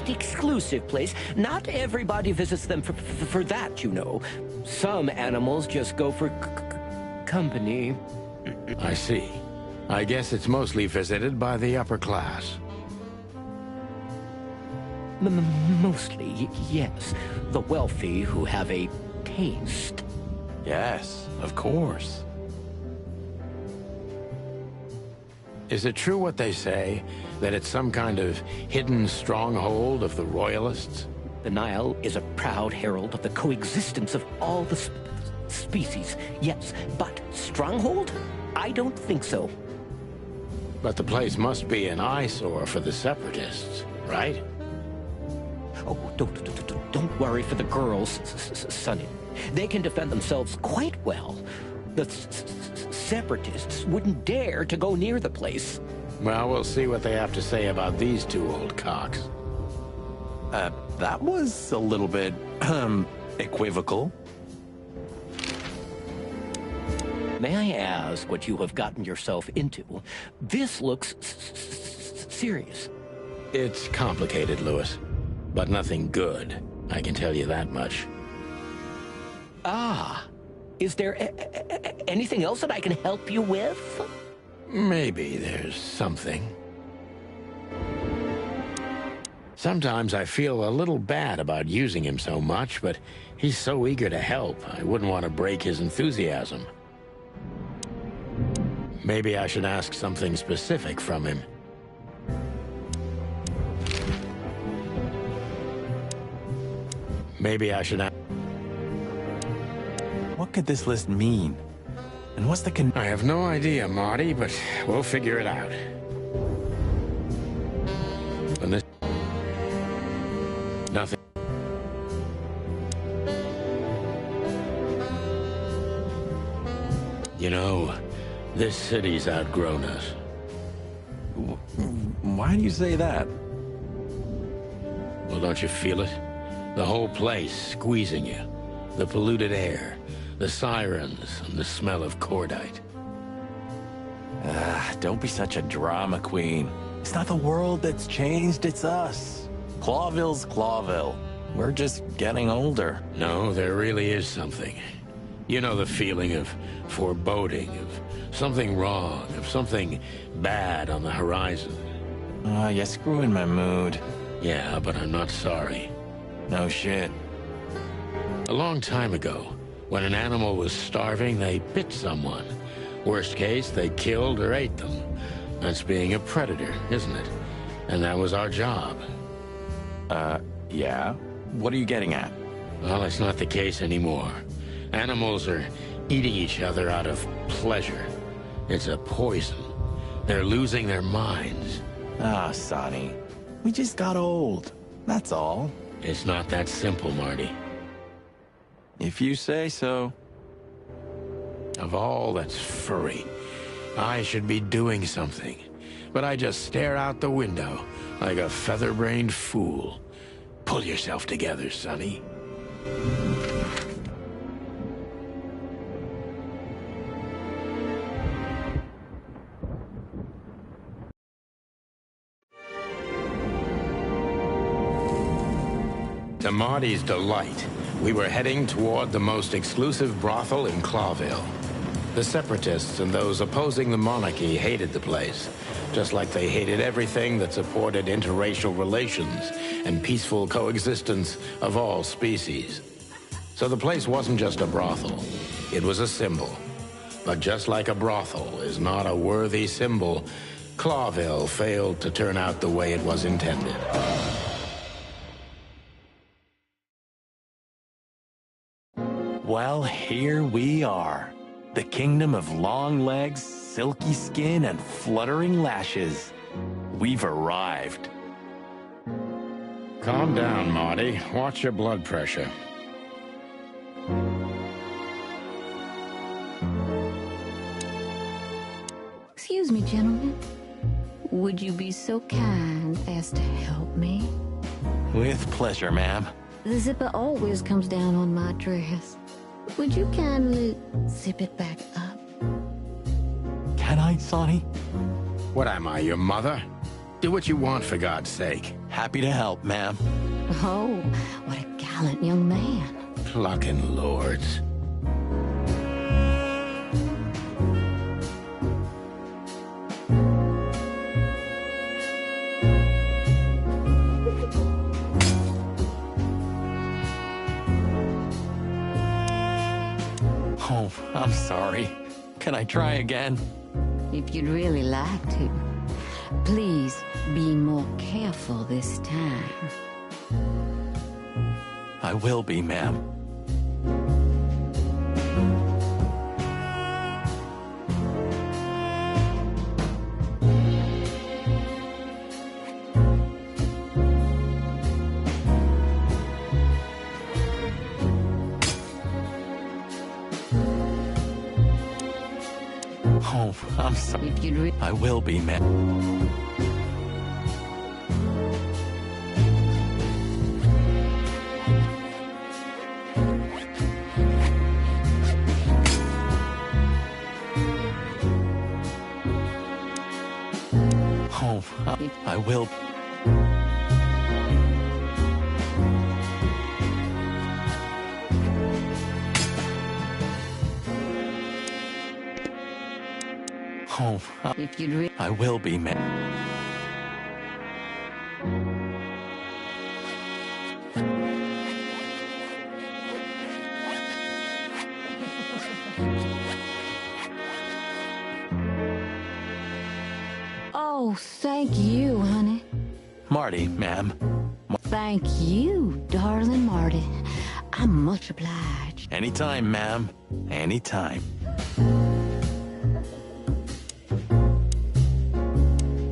exclusive place. Not everybody visits them for that, you know. Some animals just go for company. I see. I guess it's mostly visited by the upper class. Mostly, yes. The wealthy who have a taste. Yes, of course. Is it true what they say, that it's some kind of hidden stronghold of the Royalists? The Nile is a proud herald of the coexistence of all the species, yes, but stronghold? I don't think so. But the place must be an eyesore for the Separatists, right? Oh, don't worry for the girls, Sonny. They can defend themselves quite well. The Separatists wouldn't dare to go near the place. Well, we'll see what they have to say about these two old cocks. That was a little bit, equivocal. May I ask what you have gotten yourself into? This looks serious. It's complicated, Lewis. But nothing good. I can tell you that much. Ah. Is there anything else that I can help you with? Maybe there's something. Sometimes I feel a little bad about using him so much, but he's so eager to help, I wouldn't want to break his enthusiasm. Maybe I should ask something specific from him. Maybe I should ask... What could this list mean? And what's the I have no idea, Marty, but we'll figure it out. And this... Nothing. You know, this city's outgrown us. Why do you say that? Well, don't you feel it? The whole place squeezing you. The polluted air, the sirens, and the smell of cordite. Don't be such a drama queen. It's not the world that's changed, it's us. Clawville's Clawville. We're just getting older. No, there really is something. You know the feeling of foreboding, of something wrong, of something bad on the horizon. You're screwing my mood. Yeah, but I'm not sorry. No shit. A long time ago, when an animal was starving, they bit someone. Worst case, they killed or ate them. That's being a predator, isn't it? And that was our job. Yeah? What are you getting at? Well, it's not the case anymore. Animals are eating each other out of pleasure. It's a poison. They're losing their minds. Sonny. We just got old. That's all. It's not that simple, Marty. If you say so. Of all that's furry, I should be doing something, but I just stare out the window like a feather-brained fool. Pull yourself together, Sonny. To Marty's delight, we were heading toward the most exclusive brothel in Clawville. The separatists and those opposing the monarchy hated the place, just like they hated everything that supported interracial relations and peaceful coexistence of all species. So the place wasn't just a brothel, it was a symbol. But just like a brothel is not a worthy symbol, Clawville failed to turn out the way it was intended. Well, here we are. The kingdom of long legs, silky skin, and fluttering lashes. We've arrived. Calm down, Marty. Watch your blood pressure. Excuse me, gentlemen. Would you be so kind as to help me? With pleasure, ma'am. The zipper always comes down on my dress. Would you kindly zip it back up? Can I, Sonny? What am I, your mother? Do what you want, for God's sake. Happy to help, ma'am. Oh, what a gallant young man. Clucking lords. Oh, I'm sorry. Can I try again? If you'd really like to. Please be more careful this time. I will be, ma'am. Oh, I'm sorry. If you'd I will be, ma'am. Oh, I will. Oh, If you'd I will be, ma'am. Oh, thank you, honey. Marty, ma'am. Thank you, darling Marty. I'm much obliged. Anytime, ma'am. Anytime.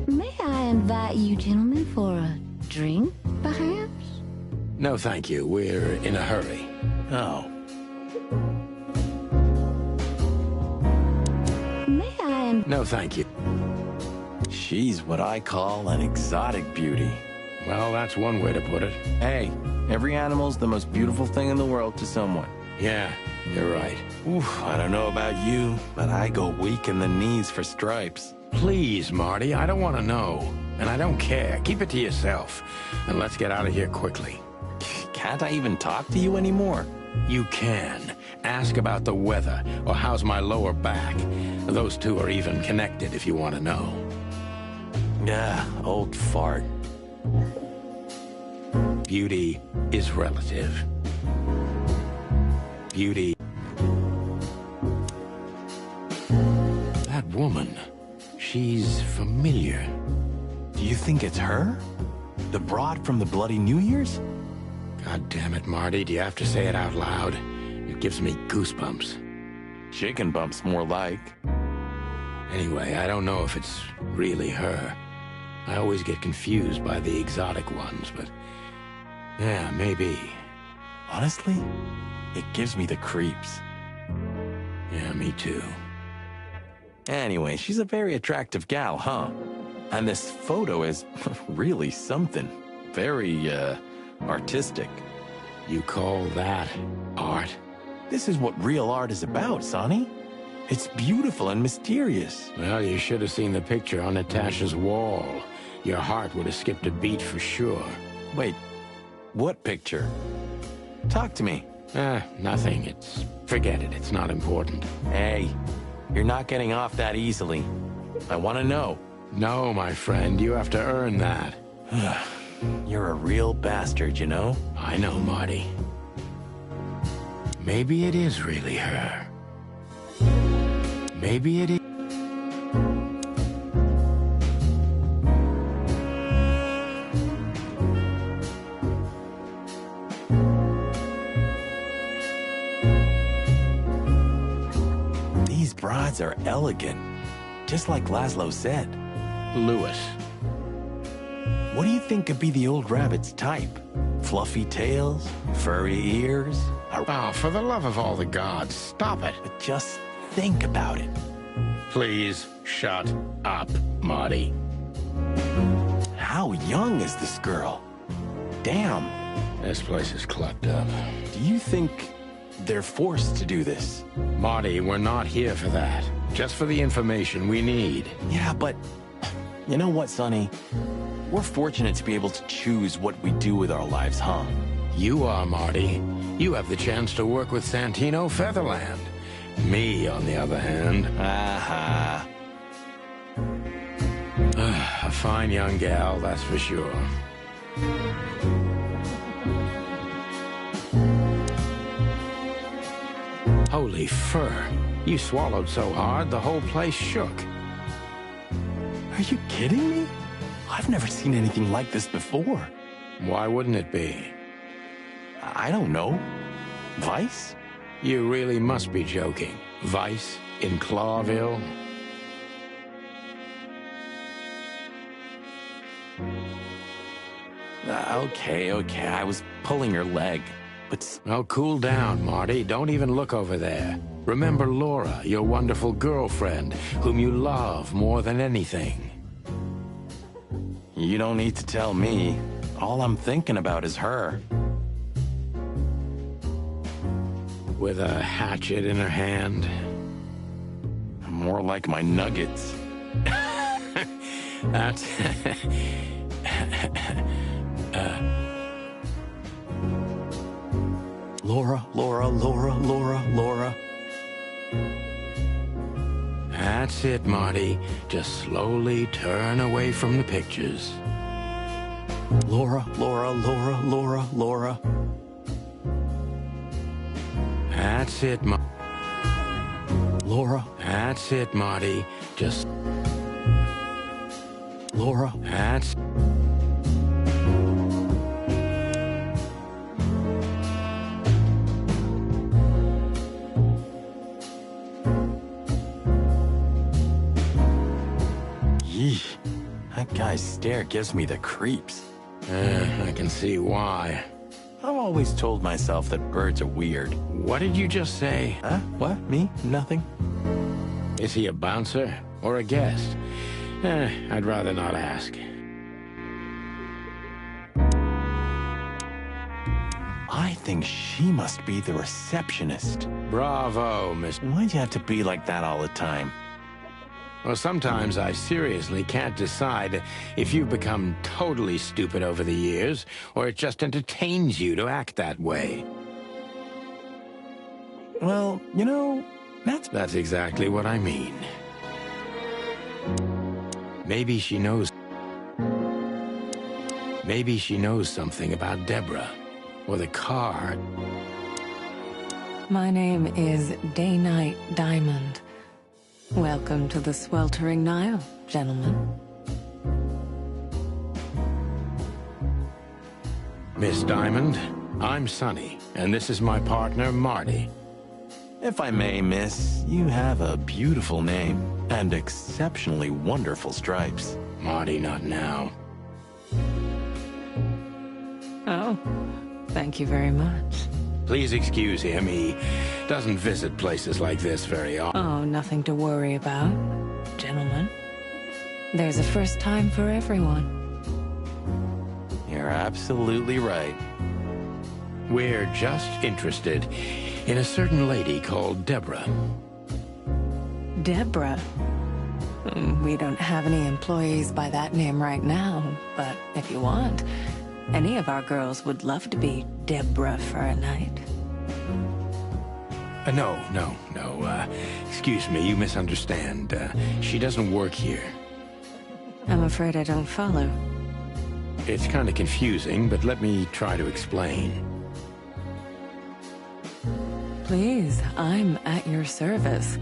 May I invite you gentlemen for a drink, perhaps? No, thank you. We're in a hurry. Oh. May I No, thank you. She's what I call an exotic beauty. Well, that's one way to put it. Hey, every animal's the most beautiful thing in the world to someone. Yeah, you're right. Oof, I don't know about you, but I go weak in the knees for Stripes. Please, Marty, I don't want to know. And I don't care. Keep it to yourself. And let's get out of here quickly. Can't I even talk to you anymore? You can. Ask about the weather, or how's my lower back. Those two are even connected if you want to know. Yeah, old fart. Beauty is relative. Beauty. That woman, she's familiar. Do you think it's her? The broad from the Bloody New Year's? God damn it, Marty, do you have to say it out loud? It gives me goosebumps. Chicken bumps, more like. Anyway, I don't know if it's really her. I always get confused by the exotic ones, but yeah, maybe. Honestly, it gives me the creeps. Yeah, me too. Anyway, she's a very attractive gal, huh? And this photo is really something. Very, artistic. You call that art? This is what real art is about, Sonny. It's beautiful and mysterious. Well, you should have seen the picture on Natasha's wall. Your heart would have skipped a beat for sure. Wait, what picture? Talk to me. Nothing. Forget it. It's not important. Hey, you're not getting off that easily. I want to know. No, my friend. You have to earn that. You're a real bastard, you know? I know, Marty. Maybe it is really her. Maybe it is. These brides are elegant, just like Laszlo said. Louis. What do you think could be the old rabbit's type? Fluffy tails? Furry ears? Oh, for the love of all the gods, stop it. But just think about it. Please shut up, Marty. How young is this girl? Damn. This place is clucked up. Do you think they're forced to do this? Marty, we're not here for that. Just for the information we need. Yeah, but you know what, Sonny? We're fortunate to be able to choose what we do with our lives, huh? You are, Marty. You have the chance to work with Santino Featherland. Me, on the other hand... Aha. A fine young gal, that's for sure. Holy fur. You swallowed so hard, the whole place shook. Are you kidding me? I've never seen anything like this before. Why wouldn't it be? I don't know. Vice? You really must be joking. Vice in Clawville? Okay, I was pulling your leg, but... Oh, cool down, Marty. Don't even look over there. Remember Laura, your wonderful girlfriend, whom you love more than anything. You don't need to tell me. All I'm thinking about is her. With a hatchet in her hand. More like my nuggets. That's... Laura. That's it, Marty. Just slowly turn away from the pictures. Laura. That's it, Laura. That's it, Marty. Just... Laura. That's... Yeesh. That guy's stare gives me the creeps. I can see why. I've always told myself that birds are weird. What did you just say? Huh? What? Me? Nothing? Is he a bouncer or a guest? I'd rather not ask. I think she must be the receptionist. Bravo, Miss... Why'd you have to be like that all the time? Well, sometimes I seriously can't decide if you've become totally stupid over the years, or it just entertains you to act that way. Well, you know, That's exactly what I mean. Maybe she knows something about Deborah, or the car. My name is Day-Night Diamond. Welcome to the Sweltering Nile, gentlemen. Miss Diamond, I'm Sonny, and this is my partner, Marty. If I may, miss, you have a beautiful name and exceptionally wonderful stripes. Marty, not now. Oh, thank you very much. Please excuse him. He doesn't visit places like this very often. Oh, nothing to worry about, gentlemen. There's a first time for everyone. You're absolutely right. We're just interested in a certain lady called Deborah. Deborah? We don't have any employees by that name right now, but if you want, any of our girls would love to be Deborah for a night. No. Excuse me, you misunderstand. She doesn't work here. I'm afraid I don't follow. It's kind of confusing, but let me try to explain. Please, I'm at your service.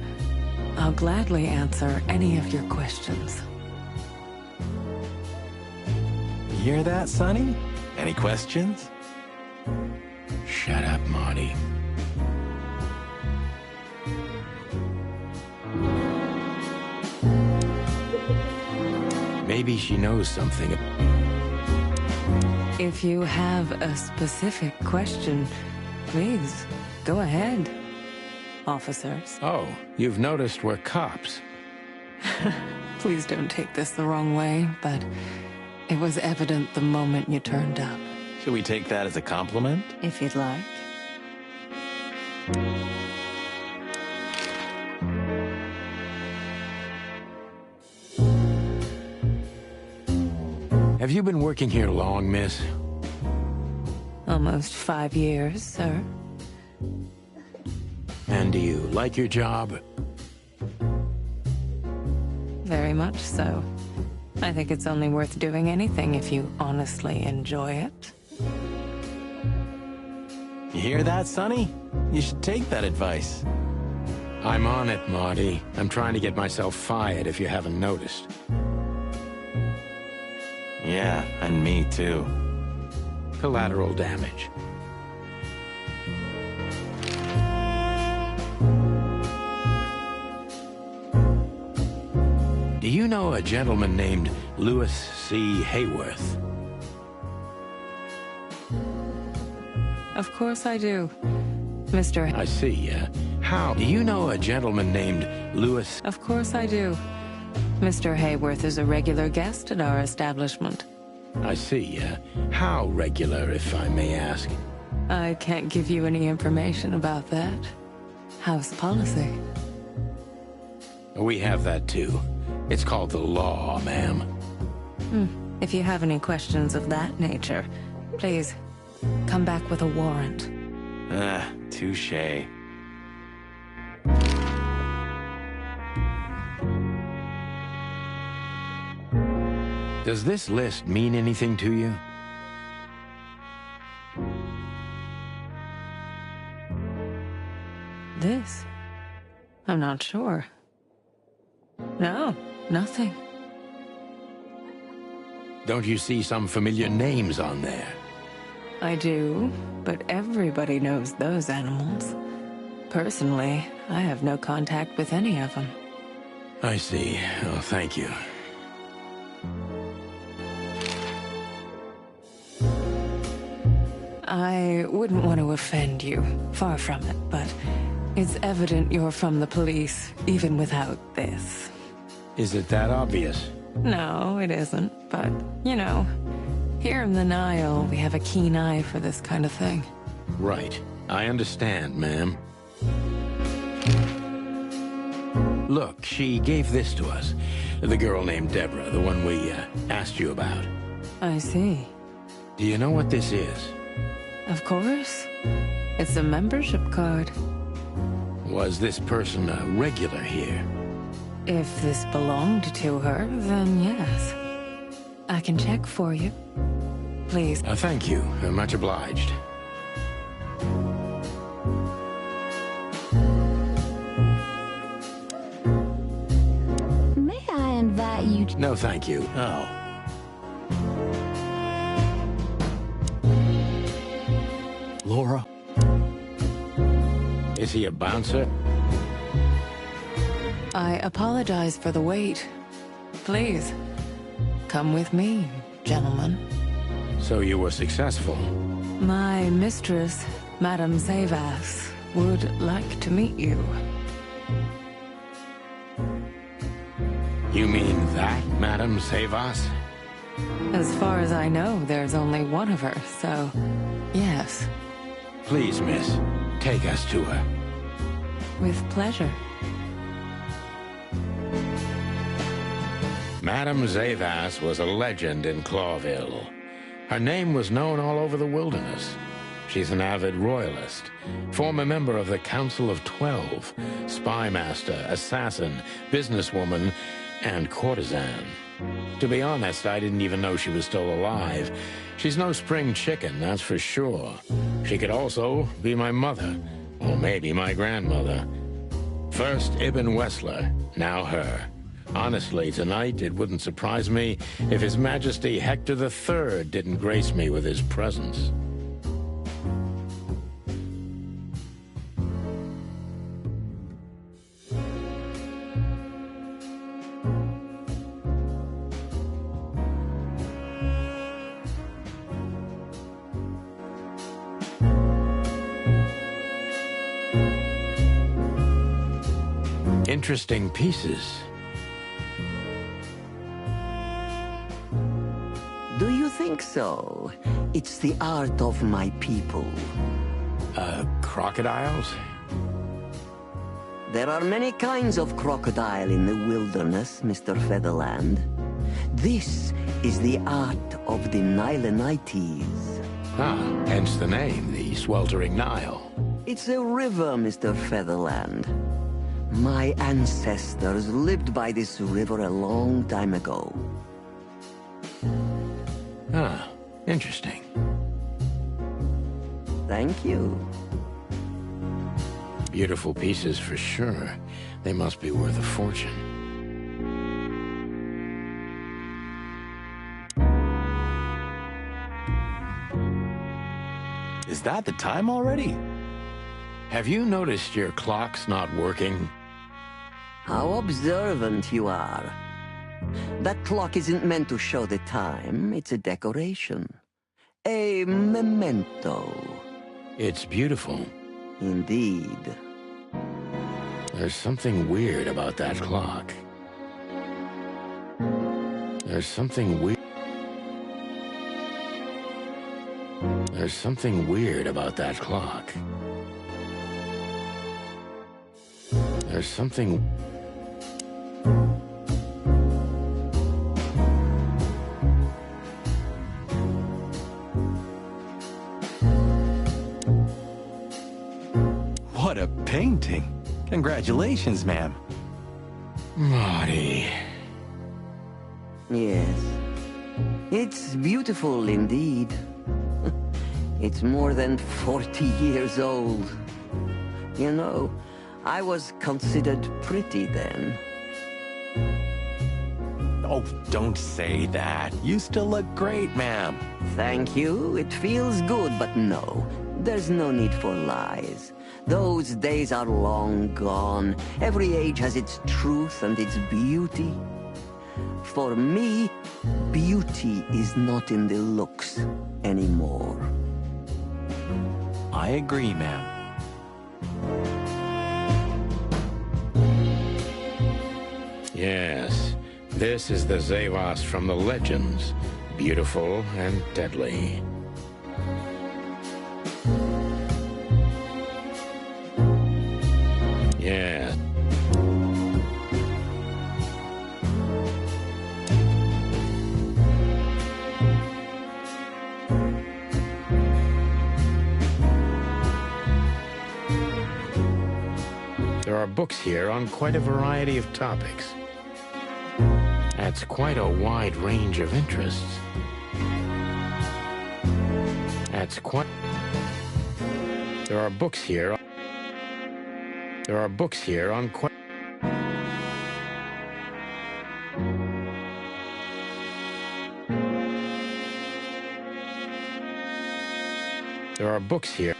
I'll gladly answer any of your questions. You hear that, Sonny? Any questions? Shut up, Marty. Maybe she knows something. If you have a specific question, please, go ahead, officers. Oh, you've noticed we're cops. Please don't take this the wrong way, but it was evident the moment you turned up. Should we take that as a compliment? If you'd like. Have you been working here long, miss? Almost 5 years, sir. And do you like your job? Very much so. I think it's only worth doing anything if you honestly enjoy it. You hear that, Sonny? You should take that advice. I'm on it, Marty. I'm trying to get myself fired if you haven't noticed. Yeah, and me too. Collateral damage. Do you know a gentleman named Louis C. Hayworth? Of course I do. Mr. I see, how? Do you know a gentleman named Louis? Of course I do. Mr. Hayworth is a regular guest at our establishment. I see, how regular, if I may ask? I can't give you any information about that. House policy. We have that too. It's called the law, ma'am. If you have any questions of that nature, please, come back with a warrant. Touché. Does this list mean anything to you? This? I'm not sure. No, nothing. Don't you see some familiar names on there? I do, but everybody knows those animals. Personally, I have no contact with any of them. I see. Oh, thank you. I wouldn't want to offend you, far from it, but it's evident you're from the police, even without this. Is it that obvious? No, it isn't, but, you know, here in the Nile, we have a keen eye for this kind of thing. Right. I understand, ma'am. Look, she gave this to us. The girl named Deborah, the one we asked you about. I see. Do you know what this is? Of course. It's a membership card. Was this person a regular here? If this belonged to her, then yes. I can check for you. Please. Thank you. Much obliged. May I invite you to... No, thank you. Oh. Laura? Is he a bouncer? I apologize for the wait. Please, come with me, gentlemen. So you were successful? My mistress, Madame Zavas would like to meet you. You mean that, Madame Zavas? As far as I know, there's only one of her, so yes. Please, miss, take us to her. With pleasure. Madame Zavas was a legend in Clawville. Her name was known all over the wilderness. She's an avid royalist, former member of the Council of 12, spy master, assassin, businesswoman, and courtesan. To be honest, I didn't even know she was still alive. She's no spring chicken, that's for sure. She could also be my mother, or maybe my grandmother. First Ibn Wessler, now her. Honestly, tonight, it wouldn't surprise me if His Majesty Hector III didn't grace me with his presence. Interesting pieces. Do you think so? It's the art of my people. Crocodiles? There are many kinds of crocodile in the wilderness, Mr. Featherland. This is the art of the Nilenites. Ah, hence the name, the Sweltering Nile. It's a river, Mr. Featherland. My ancestors lived by this river a long time ago. Ah, interesting. Thank you. Beautiful pieces for sure. They must be worth a fortune. Is that the time already? Have you noticed your clock's not working? How observant you are. That clock isn't meant to show the time. It's a decoration. A memento. It's beautiful. Indeed. There's something weird about that clock. There's something weird. There's something weird about that clock. There's something... What a painting. Congratulations, ma'am. Marty. Yes. It's beautiful indeed. It's more than 40 years old. You know, I was considered pretty then. Oh, don't say that. You still look great, ma'am. Thank you. It feels good, but no. There's no need for lies. Those days are long gone. Every age has its truth and its beauty. For me, beauty is not in the looks anymore. I agree, ma'am. Yes, this is the Zavas from the legends. Beautiful and deadly. Yeah. There are books here on quite a variety of topics. That's quite a wide range of interests. That's quite... There are books here... There are books here on quite... There are books here...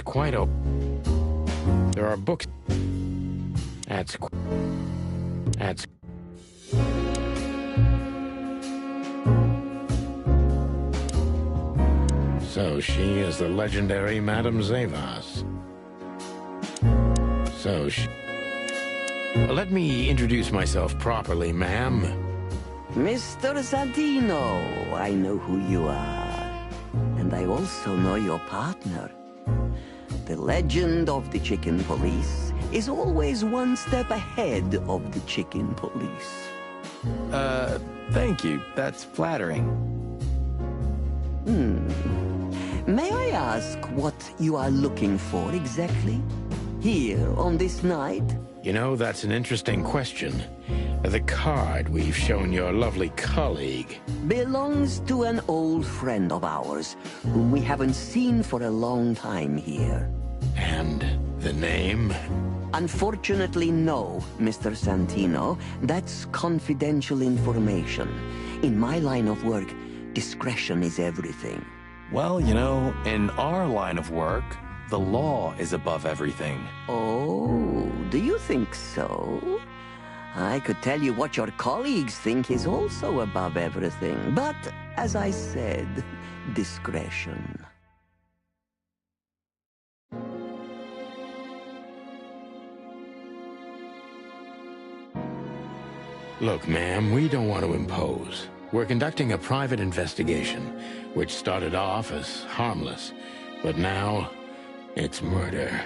quite a... There are books... That's... So she is the legendary Madame Zavas. So she... Let me introduce myself properly, ma'am. Mr. Santino, I know who you are. And I also know your partner. The legend of the Chicken Police is always one step ahead of the Chicken Police. Thank you. That's flattering. May I ask what you are looking for exactly? Here, on this night? You know, that's an interesting question. The card we've shown your lovely colleague Belongs to an old friend of ours, whom we haven't seen for a long time here. And the name? Unfortunately, no, Mr. Santino. That's confidential information. In my line of work, discretion is everything. Well, you know, in our line of work, the law is above everything. Oh, do you think so? I could tell you what your colleagues think is also above everything, but, as I said, discretion. Look, ma'am, we don't want to impose. We're conducting a private investigation, which started off as harmless, but now it's murder.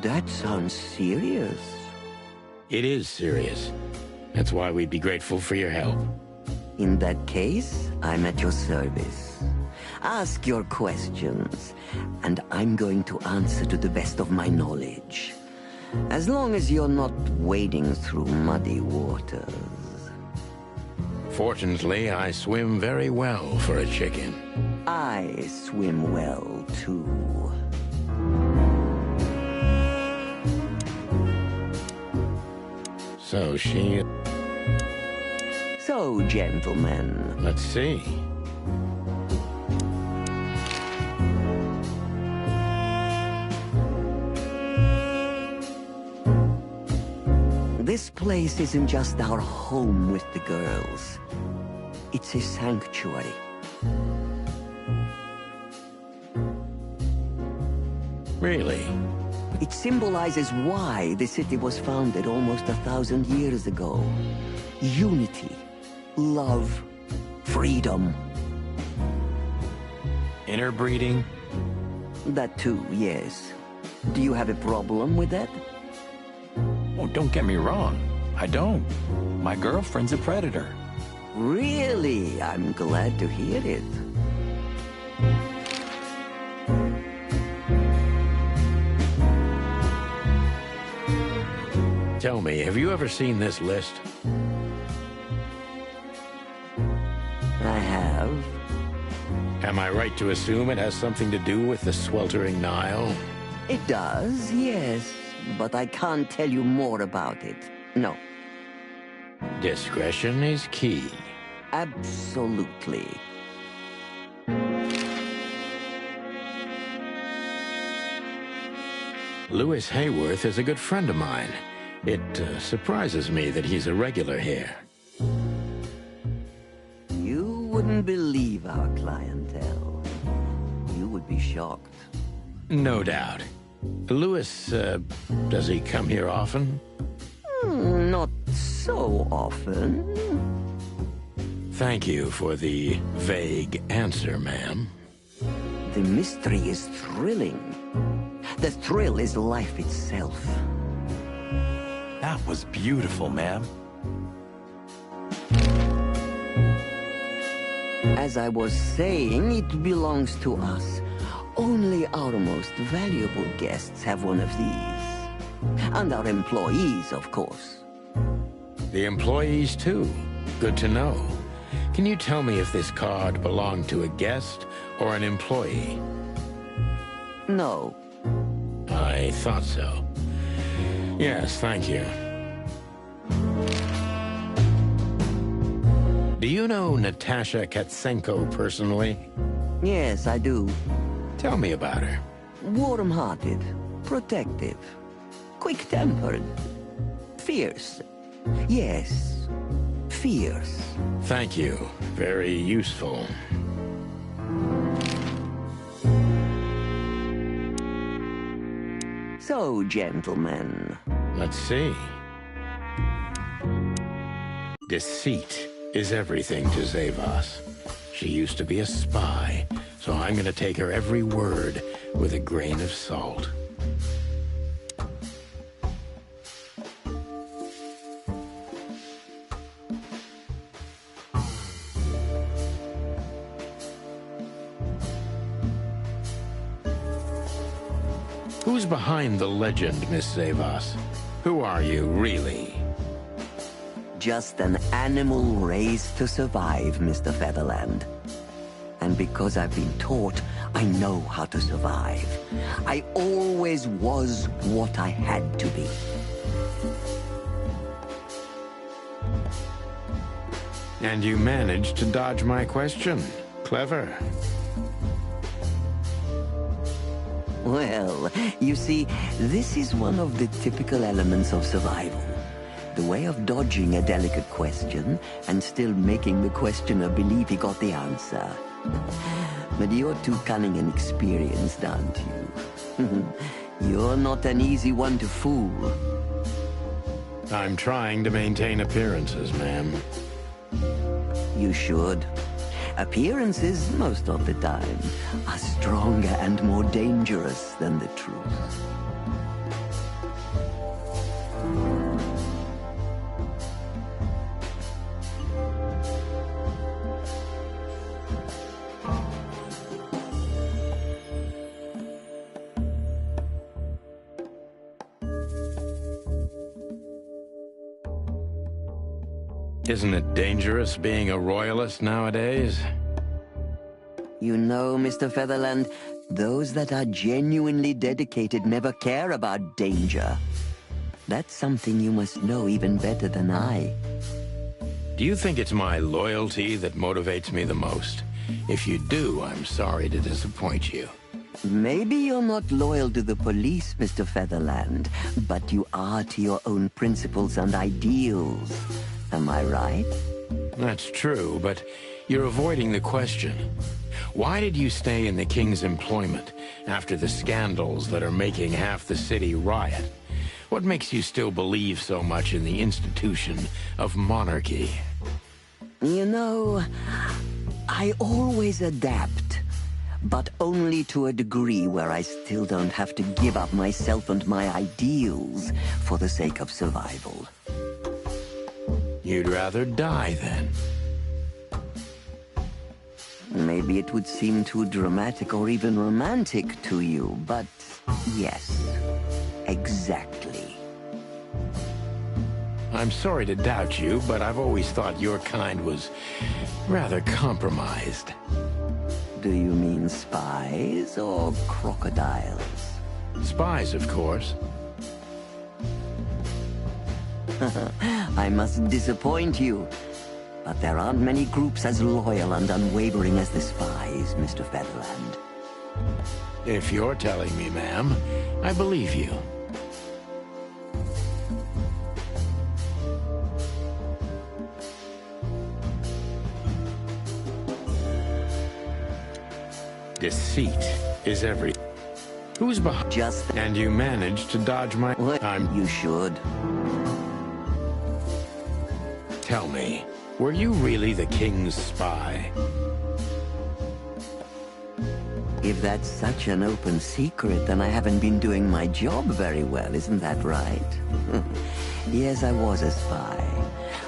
That sounds serious. It is serious. That's why we'd be grateful for your help. In that case, I'm at your service. Ask your questions, and I'm going to answer to the best of my knowledge. As long as you're not wading through muddy waters. Fortunately, I swim very well for a chicken. I swim well, too. So she... So, gentlemen. Let's see. This place isn't just our home with the girls. It's a sanctuary. Really? It symbolizes why the city was founded almost 1,000 years ago. Unity, love, freedom. Interbreeding? That too, yes. Do you have a problem with that? Oh, don't get me wrong. I don't. My girlfriend's a predator. Really? I'm glad to hear it. Tell me, have you ever seen this list? I have. Am I right to assume it has something to do with the sweltering Nile? It does, yes. But I can't tell you more about it. No. Discretion is key. Absolutely. Louis Hayworth is a good friend of mine. It surprises me that he's a regular here. You wouldn't believe our clientele. You would be shocked. No doubt. Louis, does he come here often? Not so often. Thank you for the vague answer, ma'am. The mystery is thrilling. The thrill is life itself. That was beautiful, ma'am. As I was saying, it belongs to us. Only our most valuable guests have one of these. And our employees, of course. The employees, too. Good to know. Can you tell me if this card belonged to a guest or an employee? No. I thought so. Yes, thank you. Do you know Natasha Katsenko personally? Yes, I do. Tell me about her. Warm-hearted, protective, quick-tempered, fierce. Yes, fierce. Thank you. Very useful. So, gentlemen. Let's see. Deceit is everything to Zavos. She used to be a spy, so I'm gonna take her every word with a grain of salt. Who's behind the legend, Miss Zavos? Who are you, really? Just an animal raised to survive, Mr. Featherland. And because I've been taught, I know how to survive. I always was what I had to be. And you managed to dodge my question. Clever. Well, you see, this is one of the typical elements of survival. The way of dodging a delicate question and still making the questioner believe he got the answer. But you're too cunning and experienced, aren't you? You're not an easy one to fool. I'm trying to maintain appearances, ma'am. You should. Appearances, most of the time, are stronger and more dangerous than the truth. Isn't it dangerous being a royalist nowadays? You know, Mr. Featherland, those that are genuinely dedicated never care about danger. That's something you must know even better than I. Do you think it's my loyalty that motivates me the most? If you do, I'm sorry to disappoint you. Maybe you're not loyal to the police, Mr. Featherland, but you are to your own principles and ideals. Am I right? That's true, but you're avoiding the question. Why did you stay in the king's employment after the scandals that are making half the city riot? What makes you still believe so much in the institution of monarchy? You know, I always adapt, but only to a degree where I still don't have to give up myself and my ideals for the sake of survival. You'd rather die, then? Maybe it would seem too dramatic or even romantic to you, but yes, exactly. I'm sorry to doubt you, but I've always thought your kind was rather compromised. Do you mean spies or crocodiles? Spies, of course. I must disappoint you, but there aren't many groups as loyal and unwavering as the spies, Mr. Featherland. If you're telling me, ma'am, I believe you. Deceit is every... Who's behind... Just... And you managed to dodge my... You should. Tell me, were you really the king's spy? If that's such an open secret, then I haven't been doing my job very well, isn't that right? Yes, I was a spy.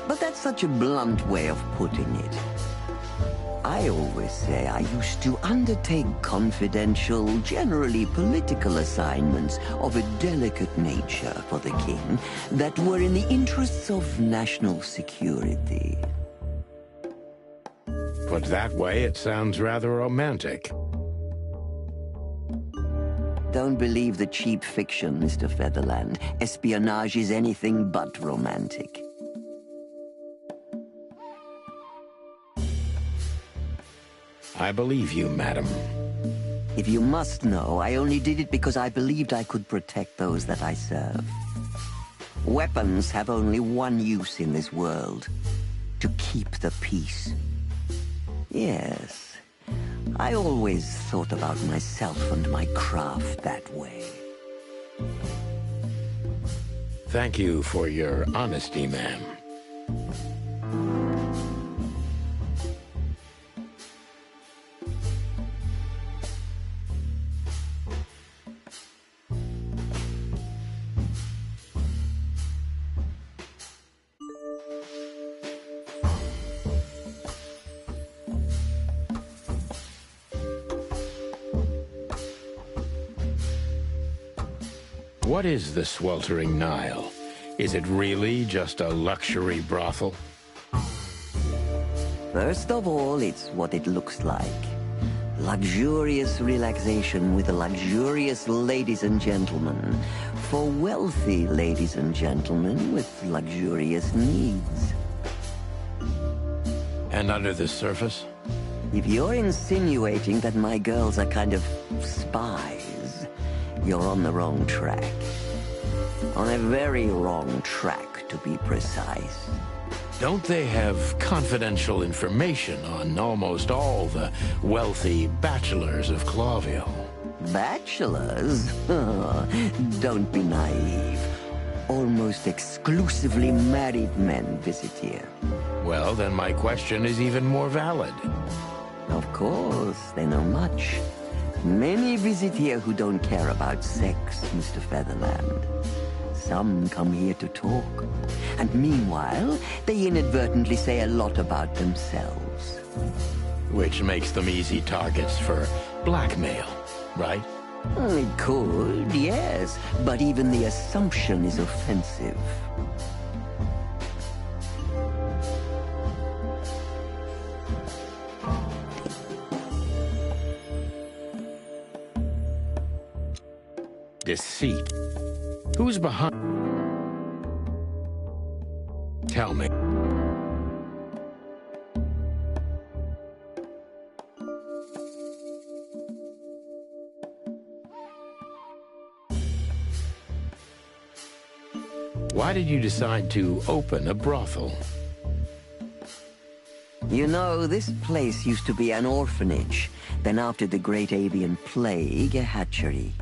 But that's such a blunt way of putting it. I always say I used to undertake confidential, generally political assignments of a delicate nature for the king that were in the interests of national security. Put that way, it sounds rather romantic. Don't believe the cheap fiction, Mr. Featherland. Espionage is anything but romantic. I believe you, madam. If you must know, I only did it because I believed I could protect those that I serve. Weapons have only one use in this world: to keep the peace. Yes, I always thought about myself and my craft that way. Thank you for your honesty, ma'am. What is the Sweltering Nile? Is it really just a luxury brothel? First of all, it's what it looks like. Luxurious relaxation with luxurious ladies and gentlemen. For wealthy ladies and gentlemen with luxurious needs. And under the surface? If you're insinuating that my girls are kind of spies, you're on the wrong track. On a very wrong track, to be precise. Don't they have confidential information on almost all the wealthy bachelors of Clawville? Bachelors? Don't be naive. Almost exclusively married men visit here. Well, then my question is even more valid. Of course, they know much. Many visit here who don't care about sex, Mr. Featherland. Some come here to talk. And meanwhile, they inadvertently say a lot about themselves. Which makes them easy targets for blackmail, right? It could, yes. But even the assumption is offensive. Deceit. Who's behind? Tell me. Why did you decide to open a brothel? You know, this place used to be an orphanage. Then after the Great Avian Plague, a hatchery.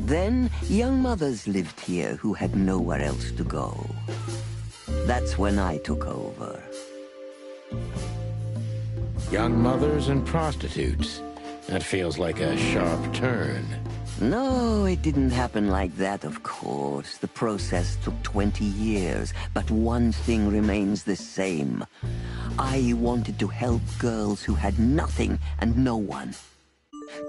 Then, young mothers lived here who had nowhere else to go. That's when I took over. Young mothers and prostitutes. That feels like a sharp turn. No, it didn't happen like that, of course. The process took 20 years, but one thing remains the same. I wanted to help girls who had nothing and no one.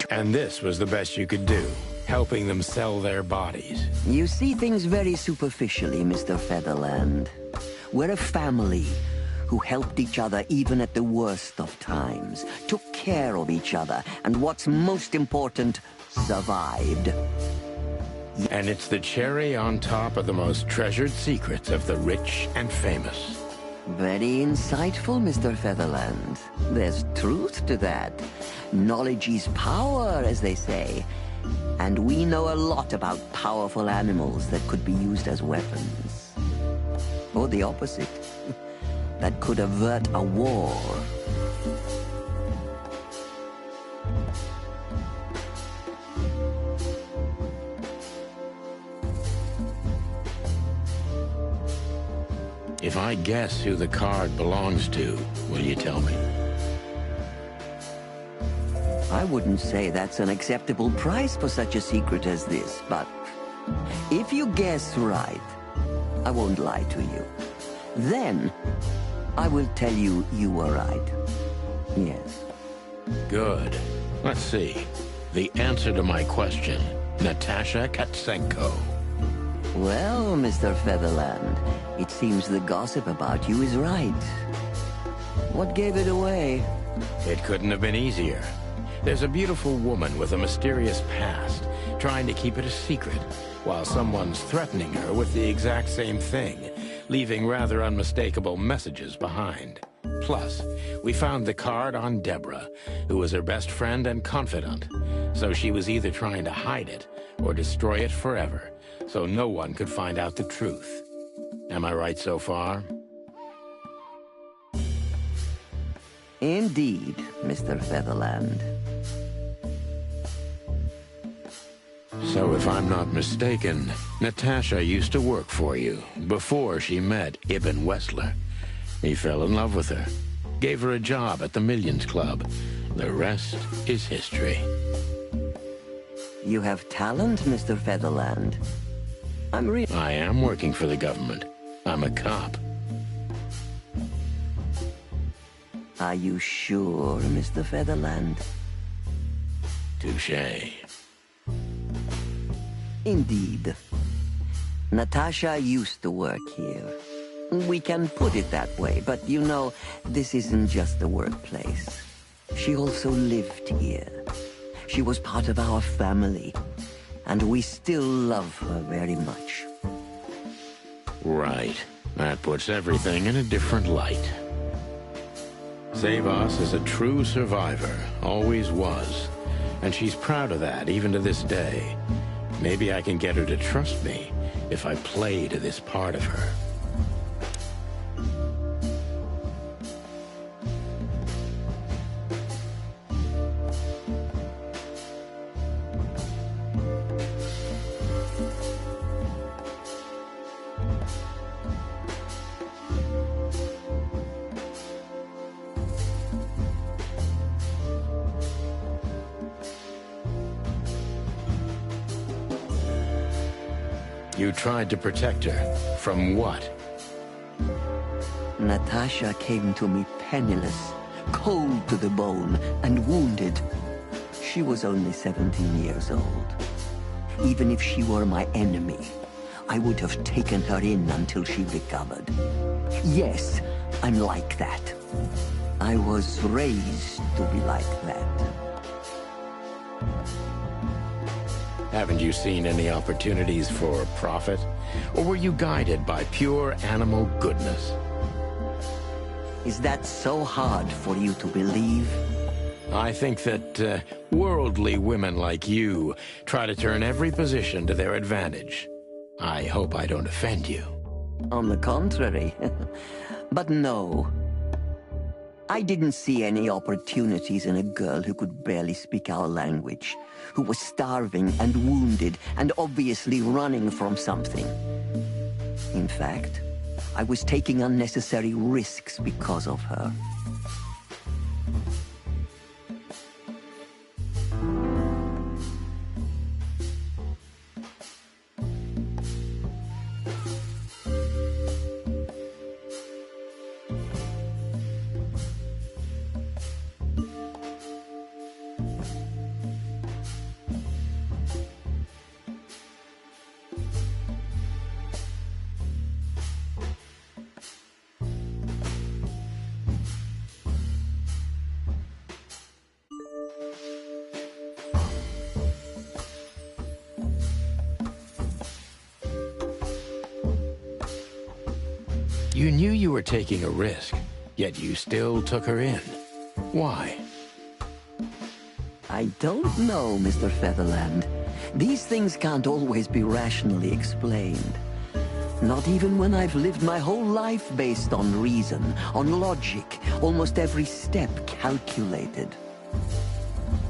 And this was the best you could do, helping them sell their bodies. You see things very superficially, Mr. Featherland. We're a family who helped each other even at the worst of times, took care of each other, and what's most important, survived. And it's the cherry on top of the most treasured secrets of the rich and famous. Very insightful, Mr. Featherland. There's truth to that. Knowledge is power, as they say. And we know a lot about powerful animals that could be used as weapons. Or the opposite. That could avert a war. If I guess who the card belongs to, will you tell me? I wouldn't say that's an acceptable price for such a secret as this, but if you guess right, I won't lie to you. Then, I will tell you you were right. Yes. Good. Let's see. The answer to my question, Natasha Katsenko. Well, Mr. Featherland, it seems the gossip about you is right. What gave it away? It couldn't have been easier. There's a beautiful woman with a mysterious past, trying to keep it a secret, while someone's threatening her with the exact same thing, leaving rather unmistakable messages behind. Plus, we found the card on Deborah, who was her best friend and confidant. So she was either trying to hide it or destroy it forever, so no one could find out the truth. Am I right so far? Indeed, Mr. Featherland. So if I'm not mistaken, Natasha used to work for you before she met Ibn Wessler. He fell in love with her, gave her a job at the Millions Club. The rest is history. You have talent, Mr. Featherland. I am working for the government. I'm a cop. Are you sure, Mr. Featherland? Touché. Indeed. Natasha used to work here. We can put it that way, but you know, this isn't just a workplace. She also lived here. She was part of our family, and we still love her very much. Right. That puts everything in a different light. Zavos is a true survivor, always was. And she's proud of that, even to this day. Maybe I can get her to trust me if I play to this part of her. You tried to protect her. From what? Natasha came to me penniless, cold to the bone, and wounded. She was only 17 years old. Even if she were my enemy, I would have taken her in until she recovered. Yes, I'm like that. I was raised to be like that. Haven't you seen any opportunities for profit? Or were you guided by pure animal goodness? Is that so hard for you to believe? I think that worldly women like you try to turn every position to their advantage. I hope I don't offend you. On the contrary. But no. I didn't see any opportunities in a girl who could barely speak our language, who was starving and wounded and obviously running from something. In fact, I was taking unnecessary risks because of her. You knew you were taking a risk, yet you still took her in. Why? I don't know, Mr. Featherland. These things can't always be rationally explained. Not even when I've lived my whole life based on reason, on logic, almost every step calculated.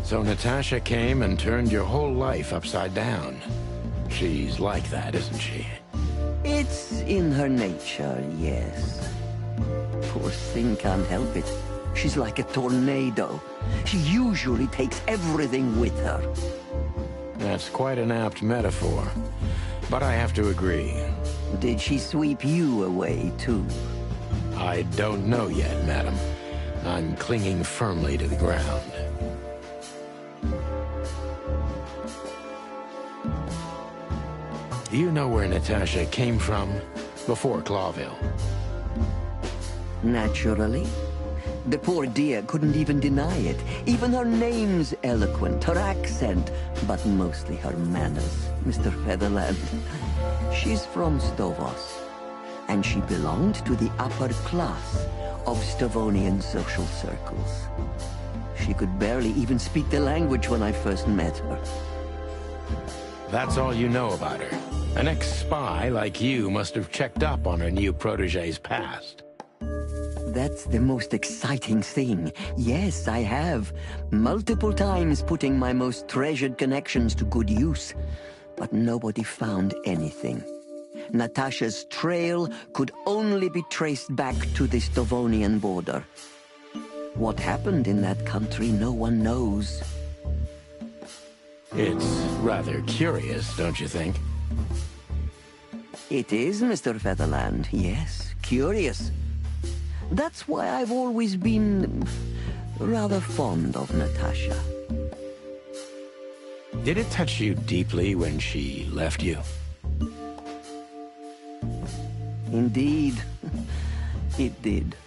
So Natasha came and turned your whole life upside down. She's like that, isn't she? It's in her nature, yes. Poor thing can't help it. She's like a tornado. She usually takes everything with her. That's quite an apt metaphor. But I have to agree. Did she sweep you away, too? I don't know yet, madam. I'm clinging firmly to the ground. Do you know where Natasha came from before Clawville? Naturally. The poor dear couldn't even deny it. Even her name's eloquent, her accent, but mostly her manners, Mr. Featherland. She's from Stovos, and she belonged to the upper class, of Stavonian social circles. She could barely even speak the language when I first met her. That's all you know about her. An ex-spy like you must have checked up on her new protege's past. That's the most exciting thing. Yes, I have. Multiple times putting my most treasured connections to good use. But nobody found anything. Natasha's trail could only be traced back to the Stavonian border. What happened in that country, no one knows. It's rather curious, don't you think? It is, Mr. Featherland, yes, curious. That's why I've always been rather fond of Natasha. Did it touch you deeply when she left you? Indeed, it did.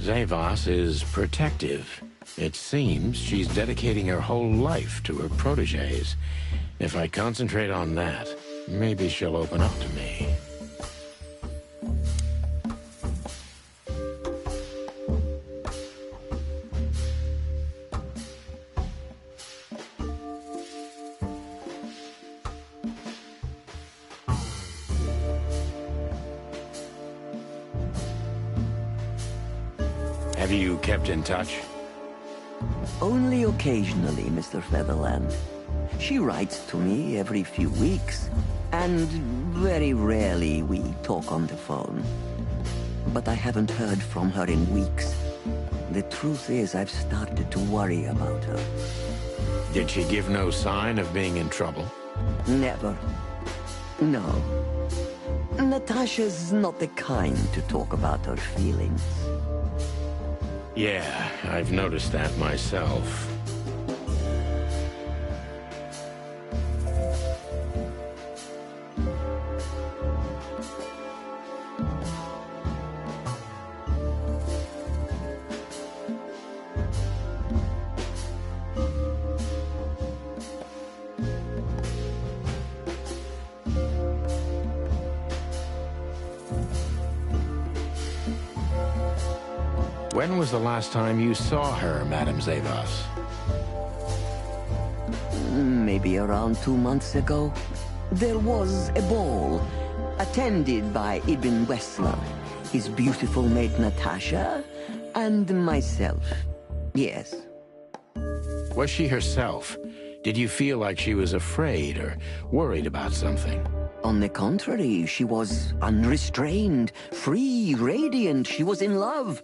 Zavos is protective. It seems she's dedicating her whole life to her proteges. If I concentrate on that, maybe she'll open up to me. Have you kept in touch? Only occasionally, Mr. Featherland. She writes to me every few weeks, and very rarely we talk on the phone. But I haven't heard from her in weeks. The truth is, I've started to worry about her. Did she give no sign of being in trouble? Never. No. Natasha's not the kind to talk about her feelings. Yeah, I've noticed that myself. When was the last time you saw her, Madame Zavos? Maybe around 2 months ago. There was a ball, attended by Ibn Wessler, his beautiful maid Natasha, and myself. Yes. Was she herself? Did you feel like she was afraid or worried about something? On the contrary, she was unrestrained, free, radiant. She was in love.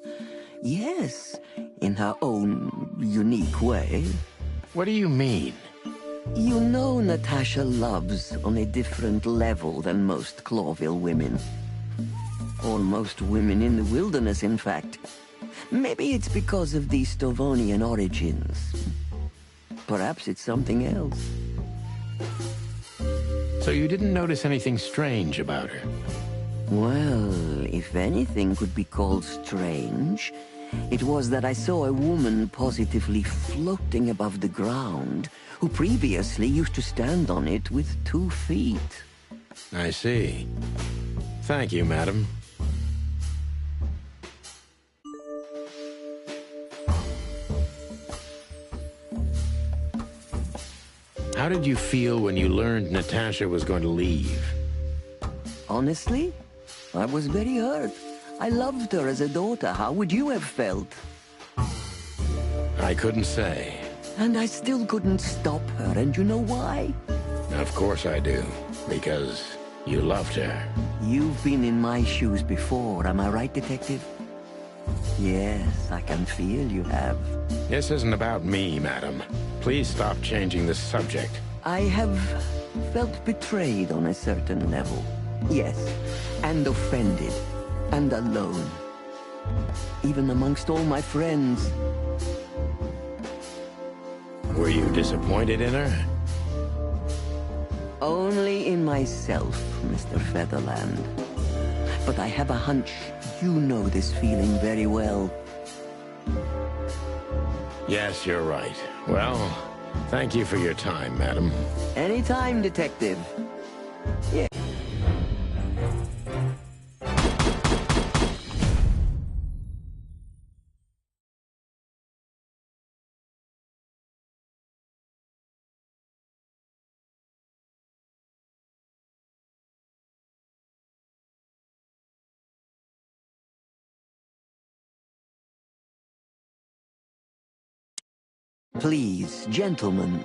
Yes, in her own unique way. What do you mean? You know Natasha loves on a different level than most Clawville women. Or most women in the wilderness, in fact. Maybe it's because of the Stavonian origins. Perhaps it's something else. So you didn't notice anything strange about her? Well, if anything could be called strange, it was that I saw a woman positively floating above the ground, who previously used to stand on it with 2 feet. I see. Thank you, madam. How did you feel when you learned Natasha was going to leave? Honestly, I was very hurt. I loved her as a daughter. How would you have felt? I couldn't say. And I still couldn't stop her, and you know why? Of course I do. Because you loved her. You've been in my shoes before, am I right, Detective? Yes, I can feel you have. This isn't about me, madam. Please stop changing the subject. I have felt betrayed on a certain level. Yes, and offended, and alone. Even amongst all my friends. Were you disappointed in her? Only in myself, Mr. Featherland. But I have a hunch you know this feeling very well. Yes, you're right. Well, thank you for your time, madam. Anytime, Detective. Yeah. Please, gentlemen,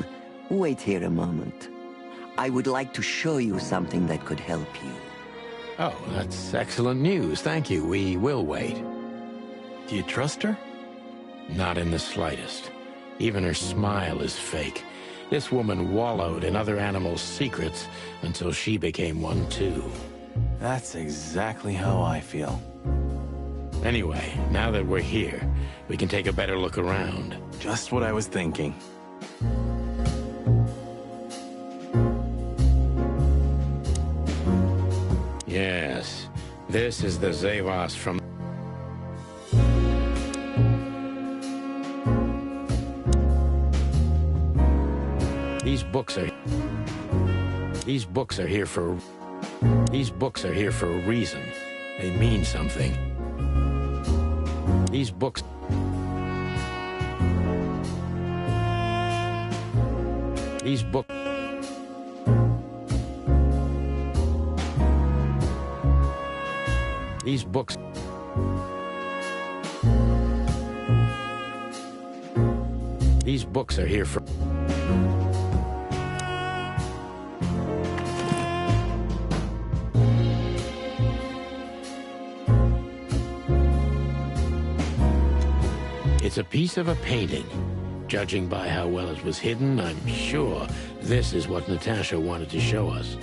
wait here a moment. I would like to show you something that could help you. Oh, that's excellent news. Thank you. We will wait. Do you trust her? Not in the slightest. Even her smile is fake. This woman wallowed in other animals' secrets until she became one too. That's exactly how I feel. Anyway, now that we're here, we can take a better look around. Just what I was thinking. Yes, this is the Zavos from... These books are here for... These books are here for a reason. They mean something. These books... These books... These books... These books are here for... It's a piece of a painting. Judging by how well it was hidden, I'm sure this is what Natasha wanted to show us.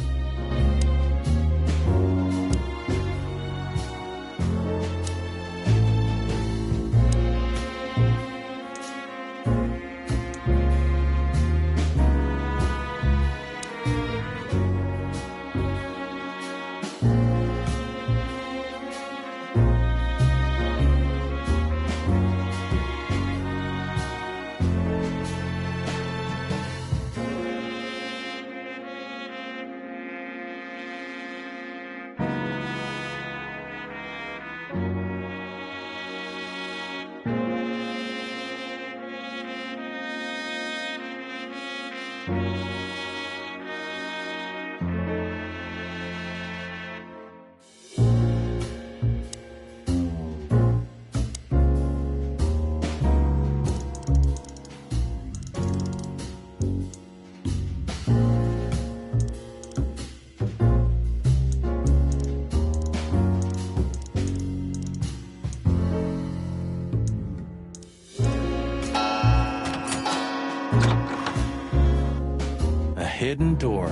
Hidden door.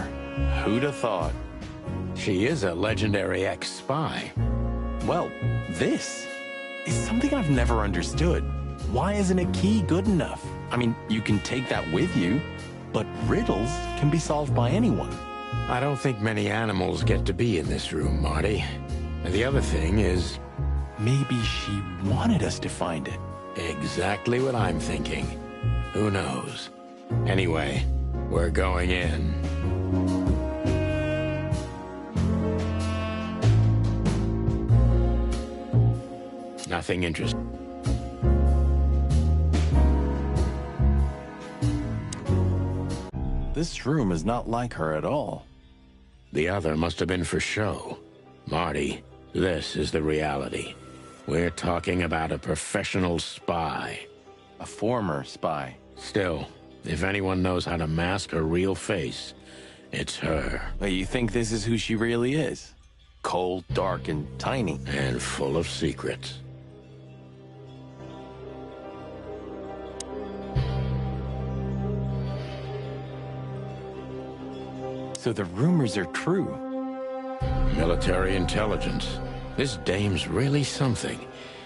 Who'd have thought? She is a legendary ex-spy. Well, this is something I've never understood. Why isn't a key good enough? I mean, you can take that with you, but riddles can be solved by anyone. I don't think many animals get to be in this room, Marty. And the other thing is... Maybe she wanted us to find it. Exactly what I'm thinking. Who knows? Anyway, we're going in. Nothing interesting. This room is not like her at all. The other must have been for show. Marty, this is the reality. We're talking about a professional spy. A former spy. Still, if anyone knows how to mask her real face, it's her. Wait, you think this is who she really is? Cold, dark, and tiny. And full of secrets. So the rumors are true. Military intelligence. This dame's really something.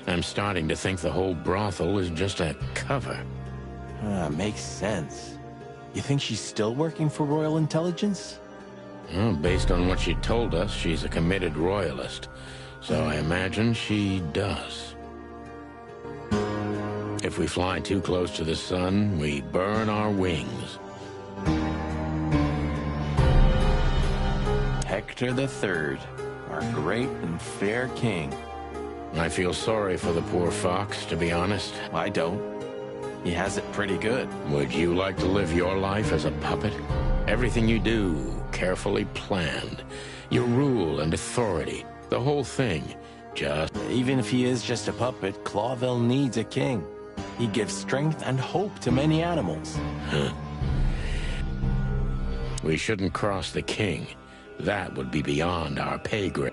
I'm starting to think the whole brothel is just a cover. Makes sense. You think she's still working for Royal Intelligence? Well, based on what she told us, she's a committed royalist. So I imagine she does. If we fly too close to the sun, we burn our wings. Hector III, our great and fair king. I feel sorry for the poor fox, to be honest. I don't. He has it pretty good. Would you like to live your life as a puppet? Everything you do, carefully planned. Your rule and authority, the whole thing, just... Even if he is just a puppet, Clawville needs a king. He gives strength and hope to many animals. We shouldn't cross the king. That would be beyond our pay grade.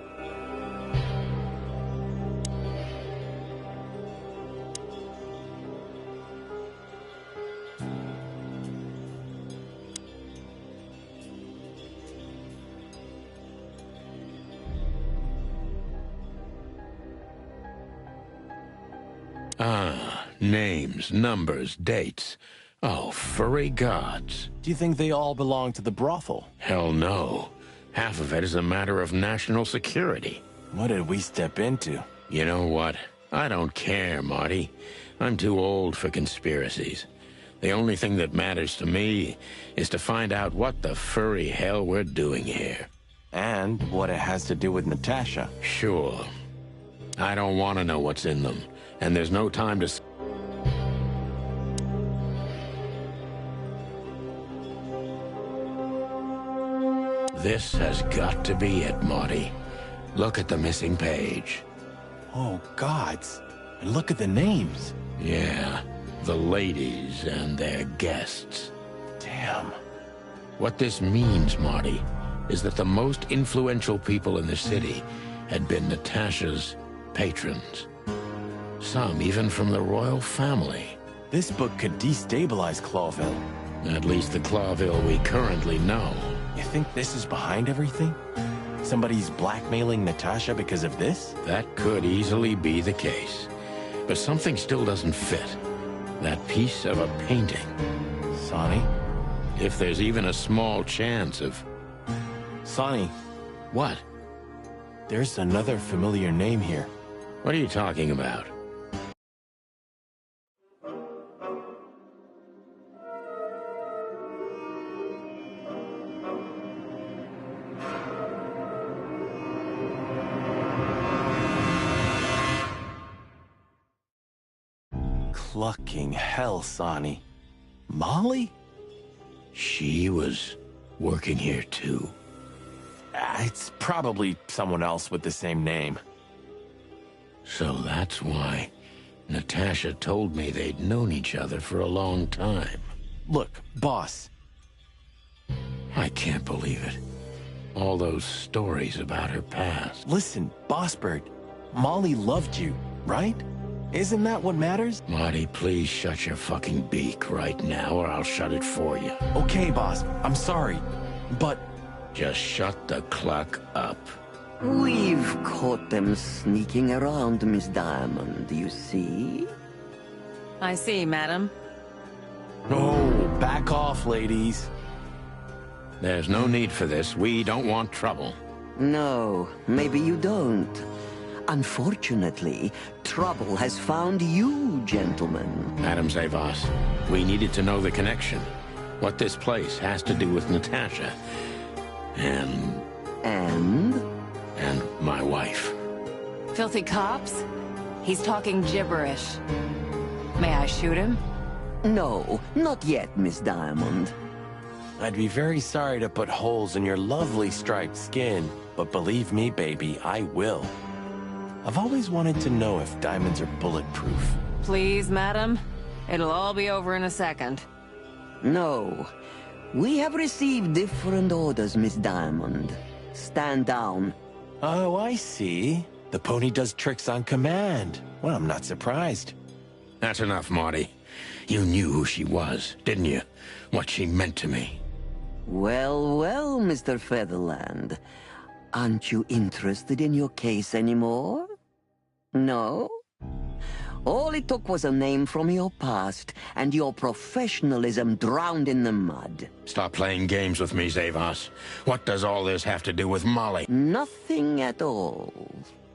Names, numbers, dates. Oh, furry gods. Do you think they all belong to the brothel? Hell no. Half of it is a matter of national security. What did we step into? You know what? I don't care, Marty. I'm too old for conspiracies. The only thing that matters to me is to find out what the furry hell we're doing here. And what it has to do with Natasha. Sure. I don't want to know what's in them. And there's no time to... This has got to be it, Marty. Look at the missing page. Oh, gods. And look at the names. Yeah, the ladies and their guests. Damn. What this means, Marty, is that the most influential people in the city had been Natasha's patrons. Some even from the royal family. This book could destabilize Clawville. At least the Clawville we currently know. You think this is behind everything? Somebody's blackmailing Natasha because of this? That could easily be the case. But something still doesn't fit. That piece of a painting. Sonny? If there's even a small chance of... Sonny. What? There's another familiar name here. What are you talking about? Clucking hell, Sonny. Molly? She was working here too. It's probably someone else with the same name. So that's why Natasha told me they'd known each other for a long time. Look, boss. I can't believe it. All those stories about her past. Listen, Bossbird. Molly loved you, right? Isn't that what matters? Marty, please shut your fucking beak right now or I'll shut it for you. Okay, boss. I'm sorry, but... Just shut the cluck up. We've caught them sneaking around, Miss Diamond, you see? I see, madam. No, back off, ladies. There's no need for this. We don't want trouble. No, maybe you don't. Unfortunately, trouble has found you, gentlemen. Madam Zavas, we needed to know the connection. What this place has to do with Natasha. And my wife. Filthy cops? He's talking gibberish. May I shoot him? No, not yet, Miss Diamond. I'd be very sorry to put holes in your lovely striped skin, but believe me, baby, I will. I've always wanted to know if diamonds are bulletproof. Please, madam. It'll all be over in a second. No. We have received different orders, Miss Diamond. Stand down. Oh, I see. The pony does tricks on command. Well, I'm not surprised. That's enough, Marty. You knew who she was, didn't you? What she meant to me. Well, well, Mr. Featherland. Aren't you interested in your case anymore? No? All it took was a name from your past, and your professionalism drowned in the mud. Stop playing games with me, Zavas. What does all this have to do with Molly? Nothing at all.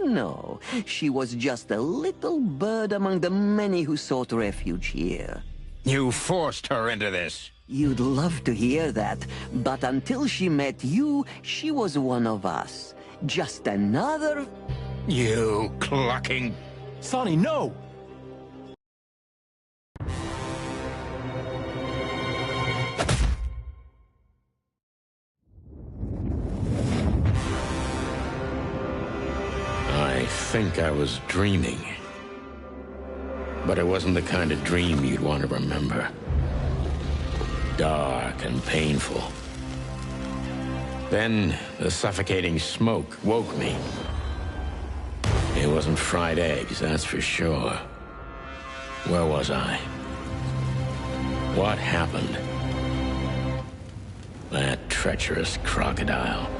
No, she was just a little bird among the many who sought refuge here. You forced her into this. You'd love to hear that, but until she met you, she was one of us. Just another... You clucking... Sonny, no! I think I was dreaming. but it wasn't the kind of dream you'd want to remember. Dark and painful. Then the suffocating smoke woke me. It wasn't fried eggs, that's for sure. Where was I? What happened? That treacherous crocodile.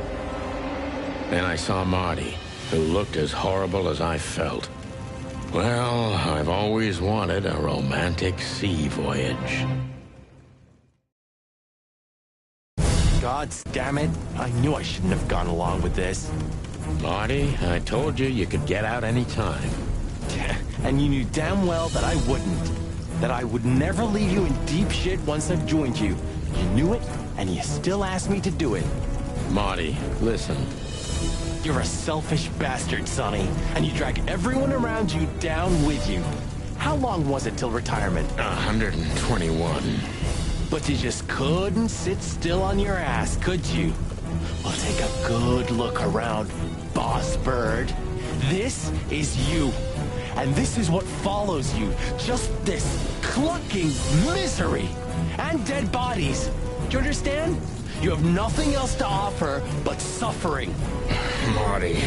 Then I saw Marty, who looked as horrible as I felt. Well, I've always wanted a romantic sea voyage. Gods damn it. I knew I shouldn't have gone along with this. Marty, I told you you could get out any time. And you knew damn well that I wouldn't. That I would never leave you in deep shit once I've joined you. You knew it, and you still asked me to do it. Marty, listen. You're a selfish bastard, Sonny, and you drag everyone around you down with you. How long was it till retirement? 121. But you just couldn't sit still on your ass, could you? Well, take a good look around, Boss Bird. This is you. And this is what follows you. Just this clucking misery. And dead bodies. Do you understand? You have nothing else to offer but suffering. Marty.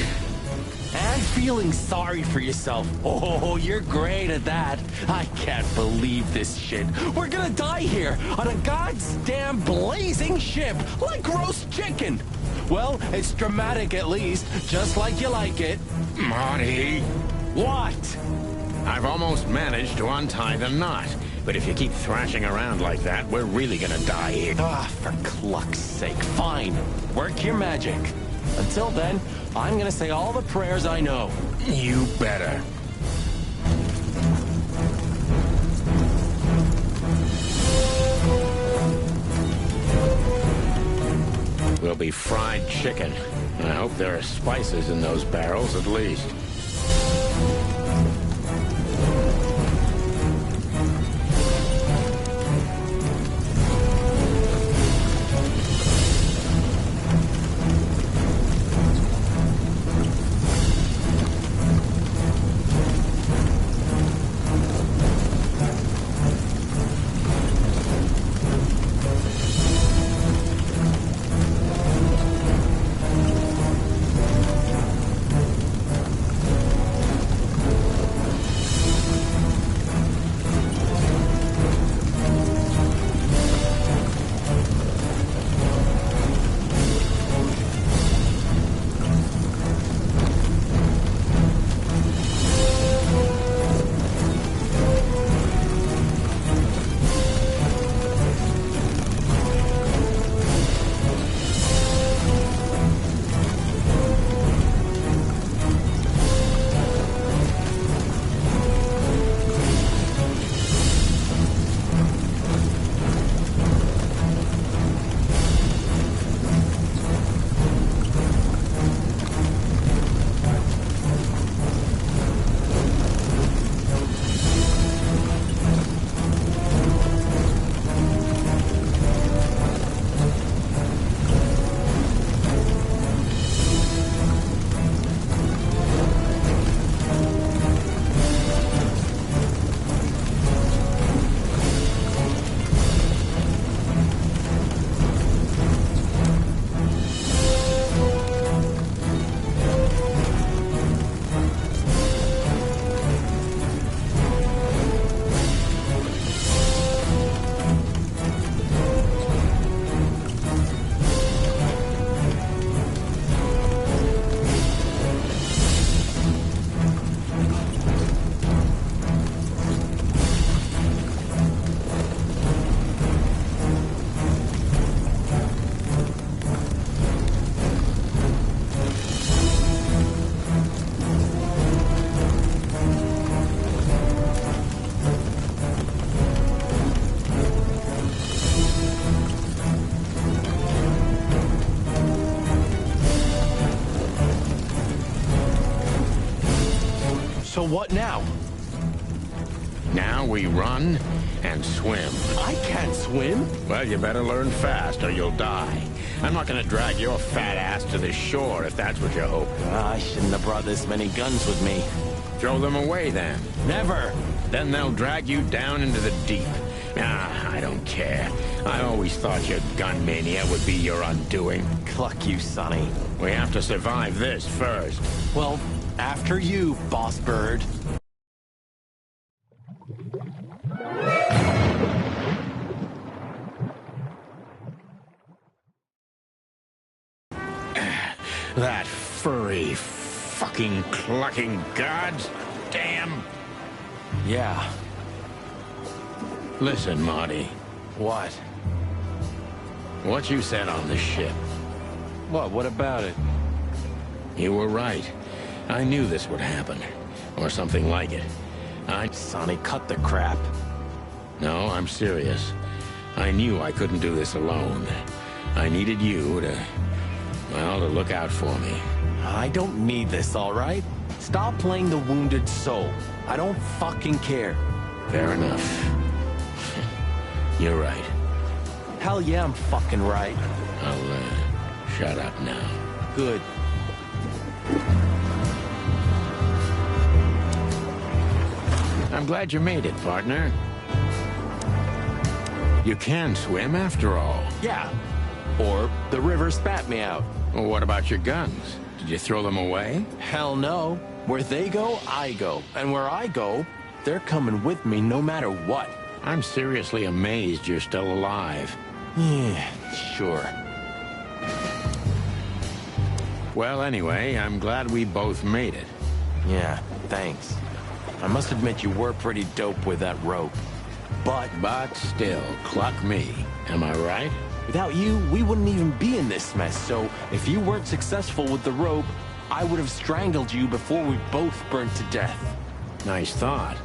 And feeling sorry for yourself. Oh, you're great at that. I can't believe this shit. We're gonna die here on a goddamn blazing ship like roast chicken. Well, it's dramatic at least, just like you like it. Marty. What? I've almost managed to untie the knot. But if you keep thrashing around like that, we're really gonna die here. Ah, for cluck's sake. Fine. Work your magic. Until then, I'm gonna say all the prayers I know. You better. Will be fried chicken. I hope there are spices in those barrels at least. So what now? Now we run and swim. I can't swim. Well, you better learn fast or you'll die. I'm not gonna drag your fat ass to the shore if that's what you hope. I shouldn't have brought this many guns with me. Throw them away then. Never. Then they'll drag you down into the deep. Ah, I don't care. I always thought your gun mania would be your undoing. Cluck you, Sonny. We have to survive this first. Well, after you, boss bird. That furry, fucking clucking gods. Damn. Yeah. Listen, Marty. What? What you said on the ship. What about it? You were right. I knew this would happen. Or something like it. Sonny, cut the crap. No, I'm serious. I knew I couldn't do this alone. I needed you to... well, to look out for me. I don't need this, all right? Stop playing the wounded soul. I don't fucking care. Fair enough. You're right. Hell yeah, I'm fucking right. I'll, shut up now. Good. I'm glad you made it, partner. You can swim after all. Yeah. Or the river spat me out. Well, what about your guns? Did you throw them away? Hell no. Where they go, I go. And where I go, they're coming with me no matter what. I'm seriously amazed you're still alive. Yeah, sure. Well, anyway, I'm glad we both made it. Yeah, thanks. I must admit you were pretty dope with that rope. But still, cluck me. Am I right? Without you, we wouldn't even be in this mess, so if you weren't successful with the rope, I would have strangled you before we both burnt to death. Nice thought.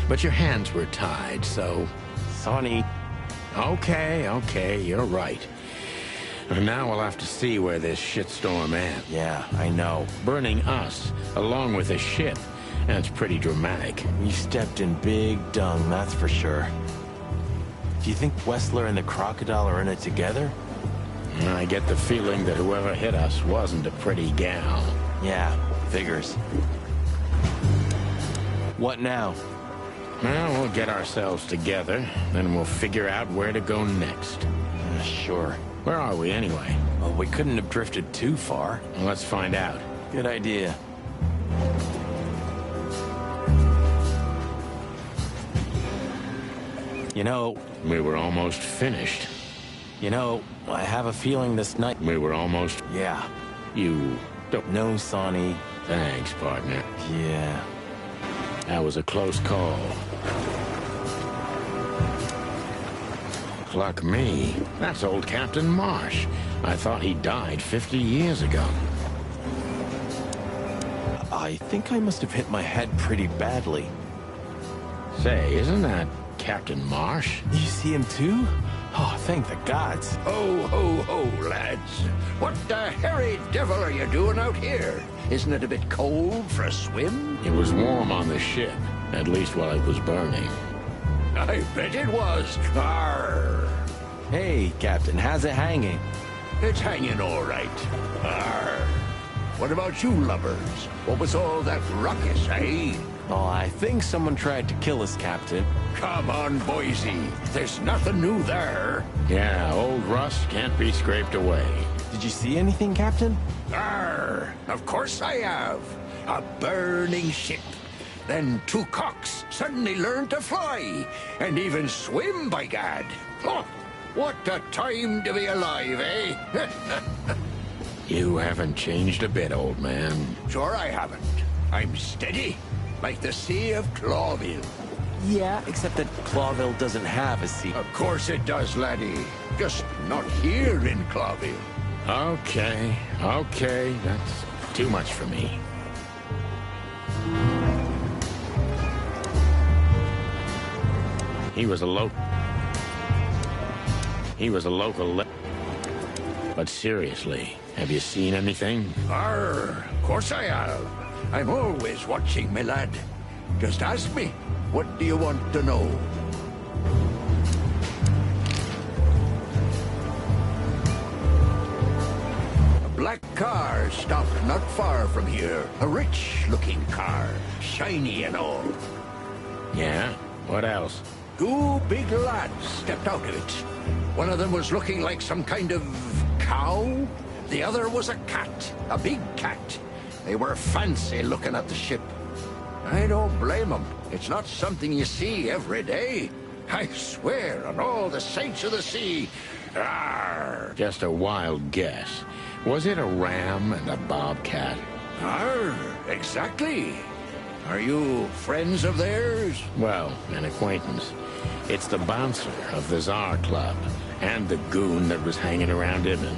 But your hands were tied, so... Sonny. Okay, you're right. And now we'll have to see where this shitstorm ends. Yeah, I know. Burning us, along with the ship. That's pretty dramatic. You stepped in big dung, that's for sure. Do you think Wessler and the crocodile are in it together? I get the feeling that whoever hit us wasn't a pretty gal. Yeah, figures. What now? Well, we'll get ourselves together, then we'll figure out where to go next. Sure. Where are we, anyway? Well, we couldn't have drifted too far. Well, let's find out. Good idea. You know... we were almost finished. You know, I have a feeling this night... we were almost... yeah. You... don't... No, Sonny. Thanks, partner. Yeah. That was a close call. Cluck me. That's old Captain Marsh. I thought he died 50 years ago. I think I must have hit my head pretty badly. Say, isn't that Captain Marsh? You see him too? Oh, thank the gods. Ho, ho, ho, lads. What the hairy devil are you doing out here? Isn't it a bit cold for a swim? It was warm on the ship, at least while it was burning. I bet it was. Arr. Hey, Captain, how's it hanging? It's hanging all right. Arr. What about you, lubbers? What was all that ruckus, eh? Oh, I think someone tried to kill us, Captain. Come on, Boise. There's nothing new there. Yeah, old rust can't be scraped away. Did you see anything, Captain? Arr, of course I have. A burning ship. Then two cocks suddenly learned to fly, and even swim, by gad. Oh, what a time to be alive, eh? You haven't changed a bit, old man. Sure I haven't. I'm steady, like the Sea of Clawville. Yeah, except that Clawville doesn't have a sea. Of course it does, laddie. Just not here in Clawville. Okay. That's too much for me. He was a local... But seriously, have you seen anything? Arr, of course I have. I'm always watching, my lad. Just ask me. What do you want to know? A black car stopped not far from here. A rich-looking car. Shiny and all. Yeah? What else? Two big lads stepped out of it. One of them was looking like some kind of cow. The other was a cat, a big cat. They were fancy looking at the ship. I don't blame them. It's not something you see every day. I swear on all the saints of the sea. Arr! Just a wild guess. Was it a ram and a bobcat? Arr, exactly. Are you friends of theirs? Well, an acquaintance. It's the bouncer of the Tsar Club, and the goon that was hanging around Ibn.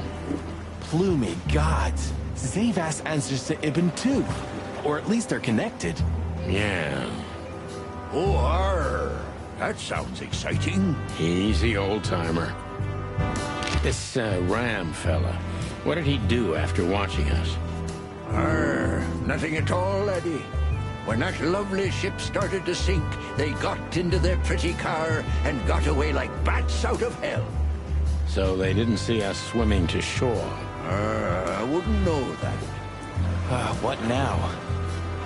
Plumy gods. Zavas answers to Ibn too. Or at least they're connected. Yeah. Oh, arr. That sounds exciting. Easy, old-timer. This Ram fella, what did he do after watching us? Nothing at all, laddie. When that lovely ship started to sink, they got into their pretty car and got away like bats out of hell. So they didn't see us swimming to shore? I wouldn't know that. What now?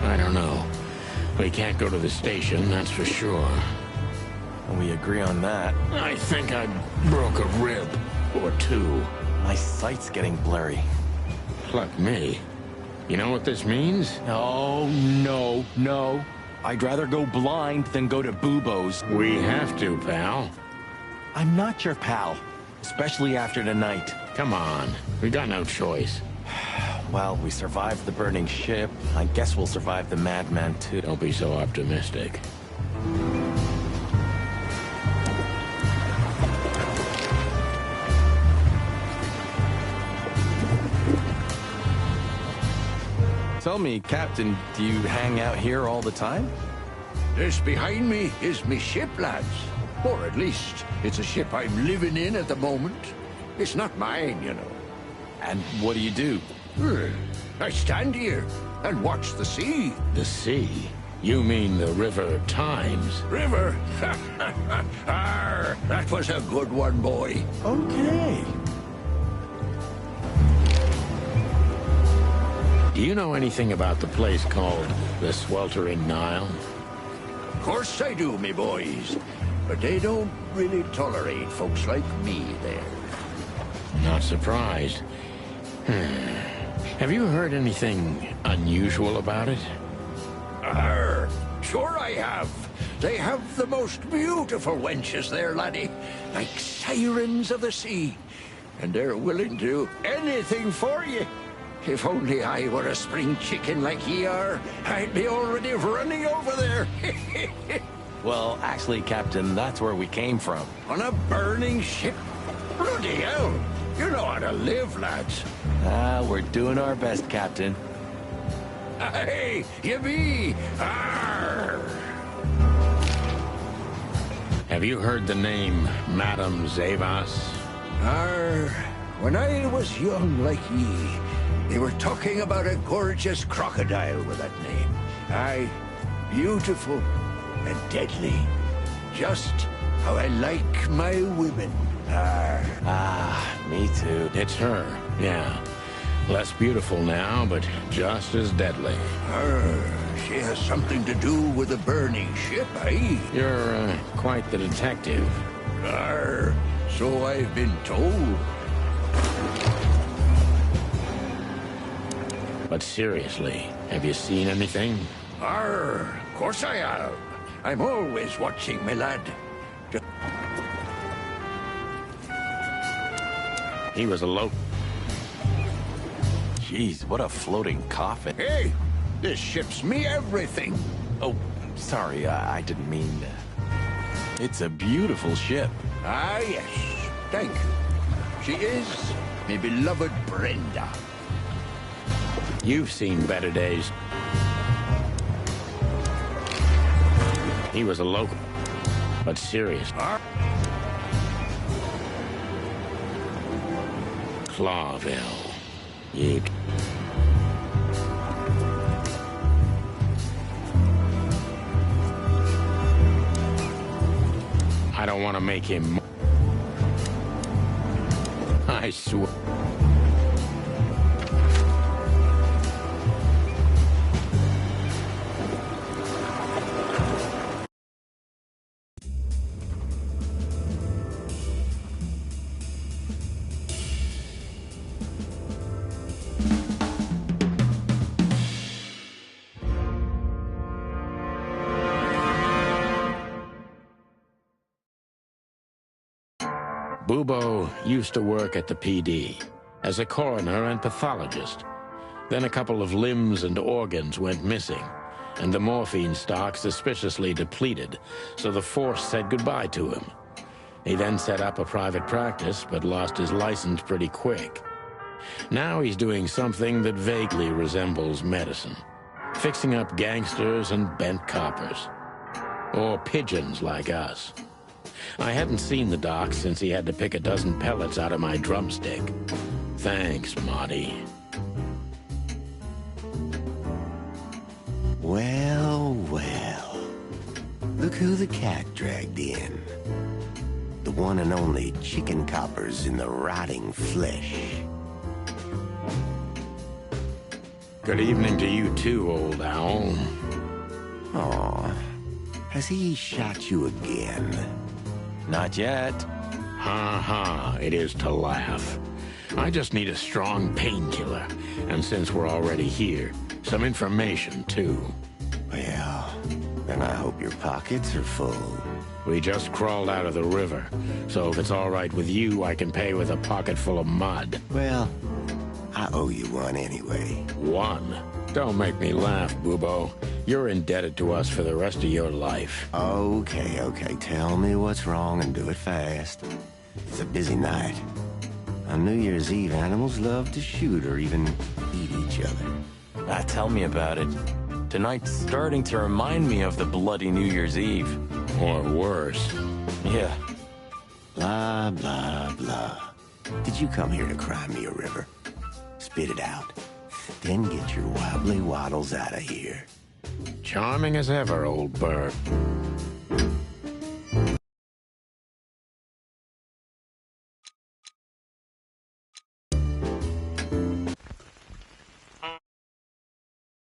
I don't know. We can't go to the station, that's for sure. We agree on that. I think I broke a rib or two. My sight's getting blurry. Pluck me. You know what this means? Oh, no. I'd rather go blind than go to Bubo's. We have to, pal. I'm not your pal, especially after tonight. Come on, we got no choice. Well, we survived the burning ship. I guess we'll survive the madman, too. Don't be so optimistic. Tell me, Captain, do you hang out here all the time? This behind me is me ship, lads. Or at least, it's a ship I'm living in at the moment. It's not mine, you know. And what do you do? I stand here and watch the sea. The sea? You mean the River Times? River? Arr, that was a good one, boy. Okay. Do you know anything about the place called the Sweltering Nile? Of course I do, me boys. But they don't really tolerate folks like me there. Not surprised. Have you heard anything unusual about it? Sure I have. They have the most beautiful wenches there, laddie. Like sirens of the sea. And they're willing to do anything for you. If only I were a spring chicken like ye are, I'd be already running over there. Well, actually, Captain, that's where we came from. On a burning ship? Bloody hell! You know how to live, lads. We're doing our best, Captain. Hey, you be! Arr! Have you heard the name Madame Zavas? When I was young like ye, they were talking about a gorgeous crocodile with that name. Aye, beautiful and deadly. Just how I like my women. Me too. It's her, yeah. Less beautiful now, but just as deadly. She has something to do with the burning ship, eh? You're quite the detective. So I've been told. But seriously, have you seen anything? Of course I have. I'm always watching, my lad. He was a local. Jeez, what a floating coffin. Hey, this ship's me everything. Oh, sorry, I didn't mean... It's a beautiful ship. Yes. Thank you. She is my beloved Brenda. You've seen better days. He was a local, but serious. Clawville. You... I don't want to make him... I swear... Bubo used to work at the PD as a coroner and pathologist. Then a couple of limbs and organs went missing, and the morphine stock suspiciously depleted, so the force said goodbye to him. He then set up a private practice, but lost his license pretty quick. Now he's doing something that vaguely resembles medicine, fixing up gangsters and bent coppers. Or pigeons like us. I hadn't seen the doc since he had to pick a dozen pellets out of my drumstick. Thanks, Marty. Well, well. Look who the cat dragged in. The one and only chicken coppers in the rotting flesh. Good evening to you too, old owl. Aw, has he shot you again? Not yet. Ha ha, it is to laugh. I just need a strong painkiller, and since we're already here, some information too. Well, then I hope your pockets are full. We just crawled out of the river, so if it's all right with you, I can pay with a pocket full of mud. Well, I owe you one anyway. One? Don't make me laugh, Bubo. You're indebted to us for the rest of your life. Okay, tell me what's wrong and do it fast. It's a busy night. On New Year's Eve, animals love to shoot or even eat each other. Tell me about it. Tonight's starting to remind me of the bloody New Year's Eve. Or worse. Yeah. Blah, blah, blah. Did you come here to cry me a river? Spit it out. Then get your wobbly waddles out of here. Charming as ever, old bird.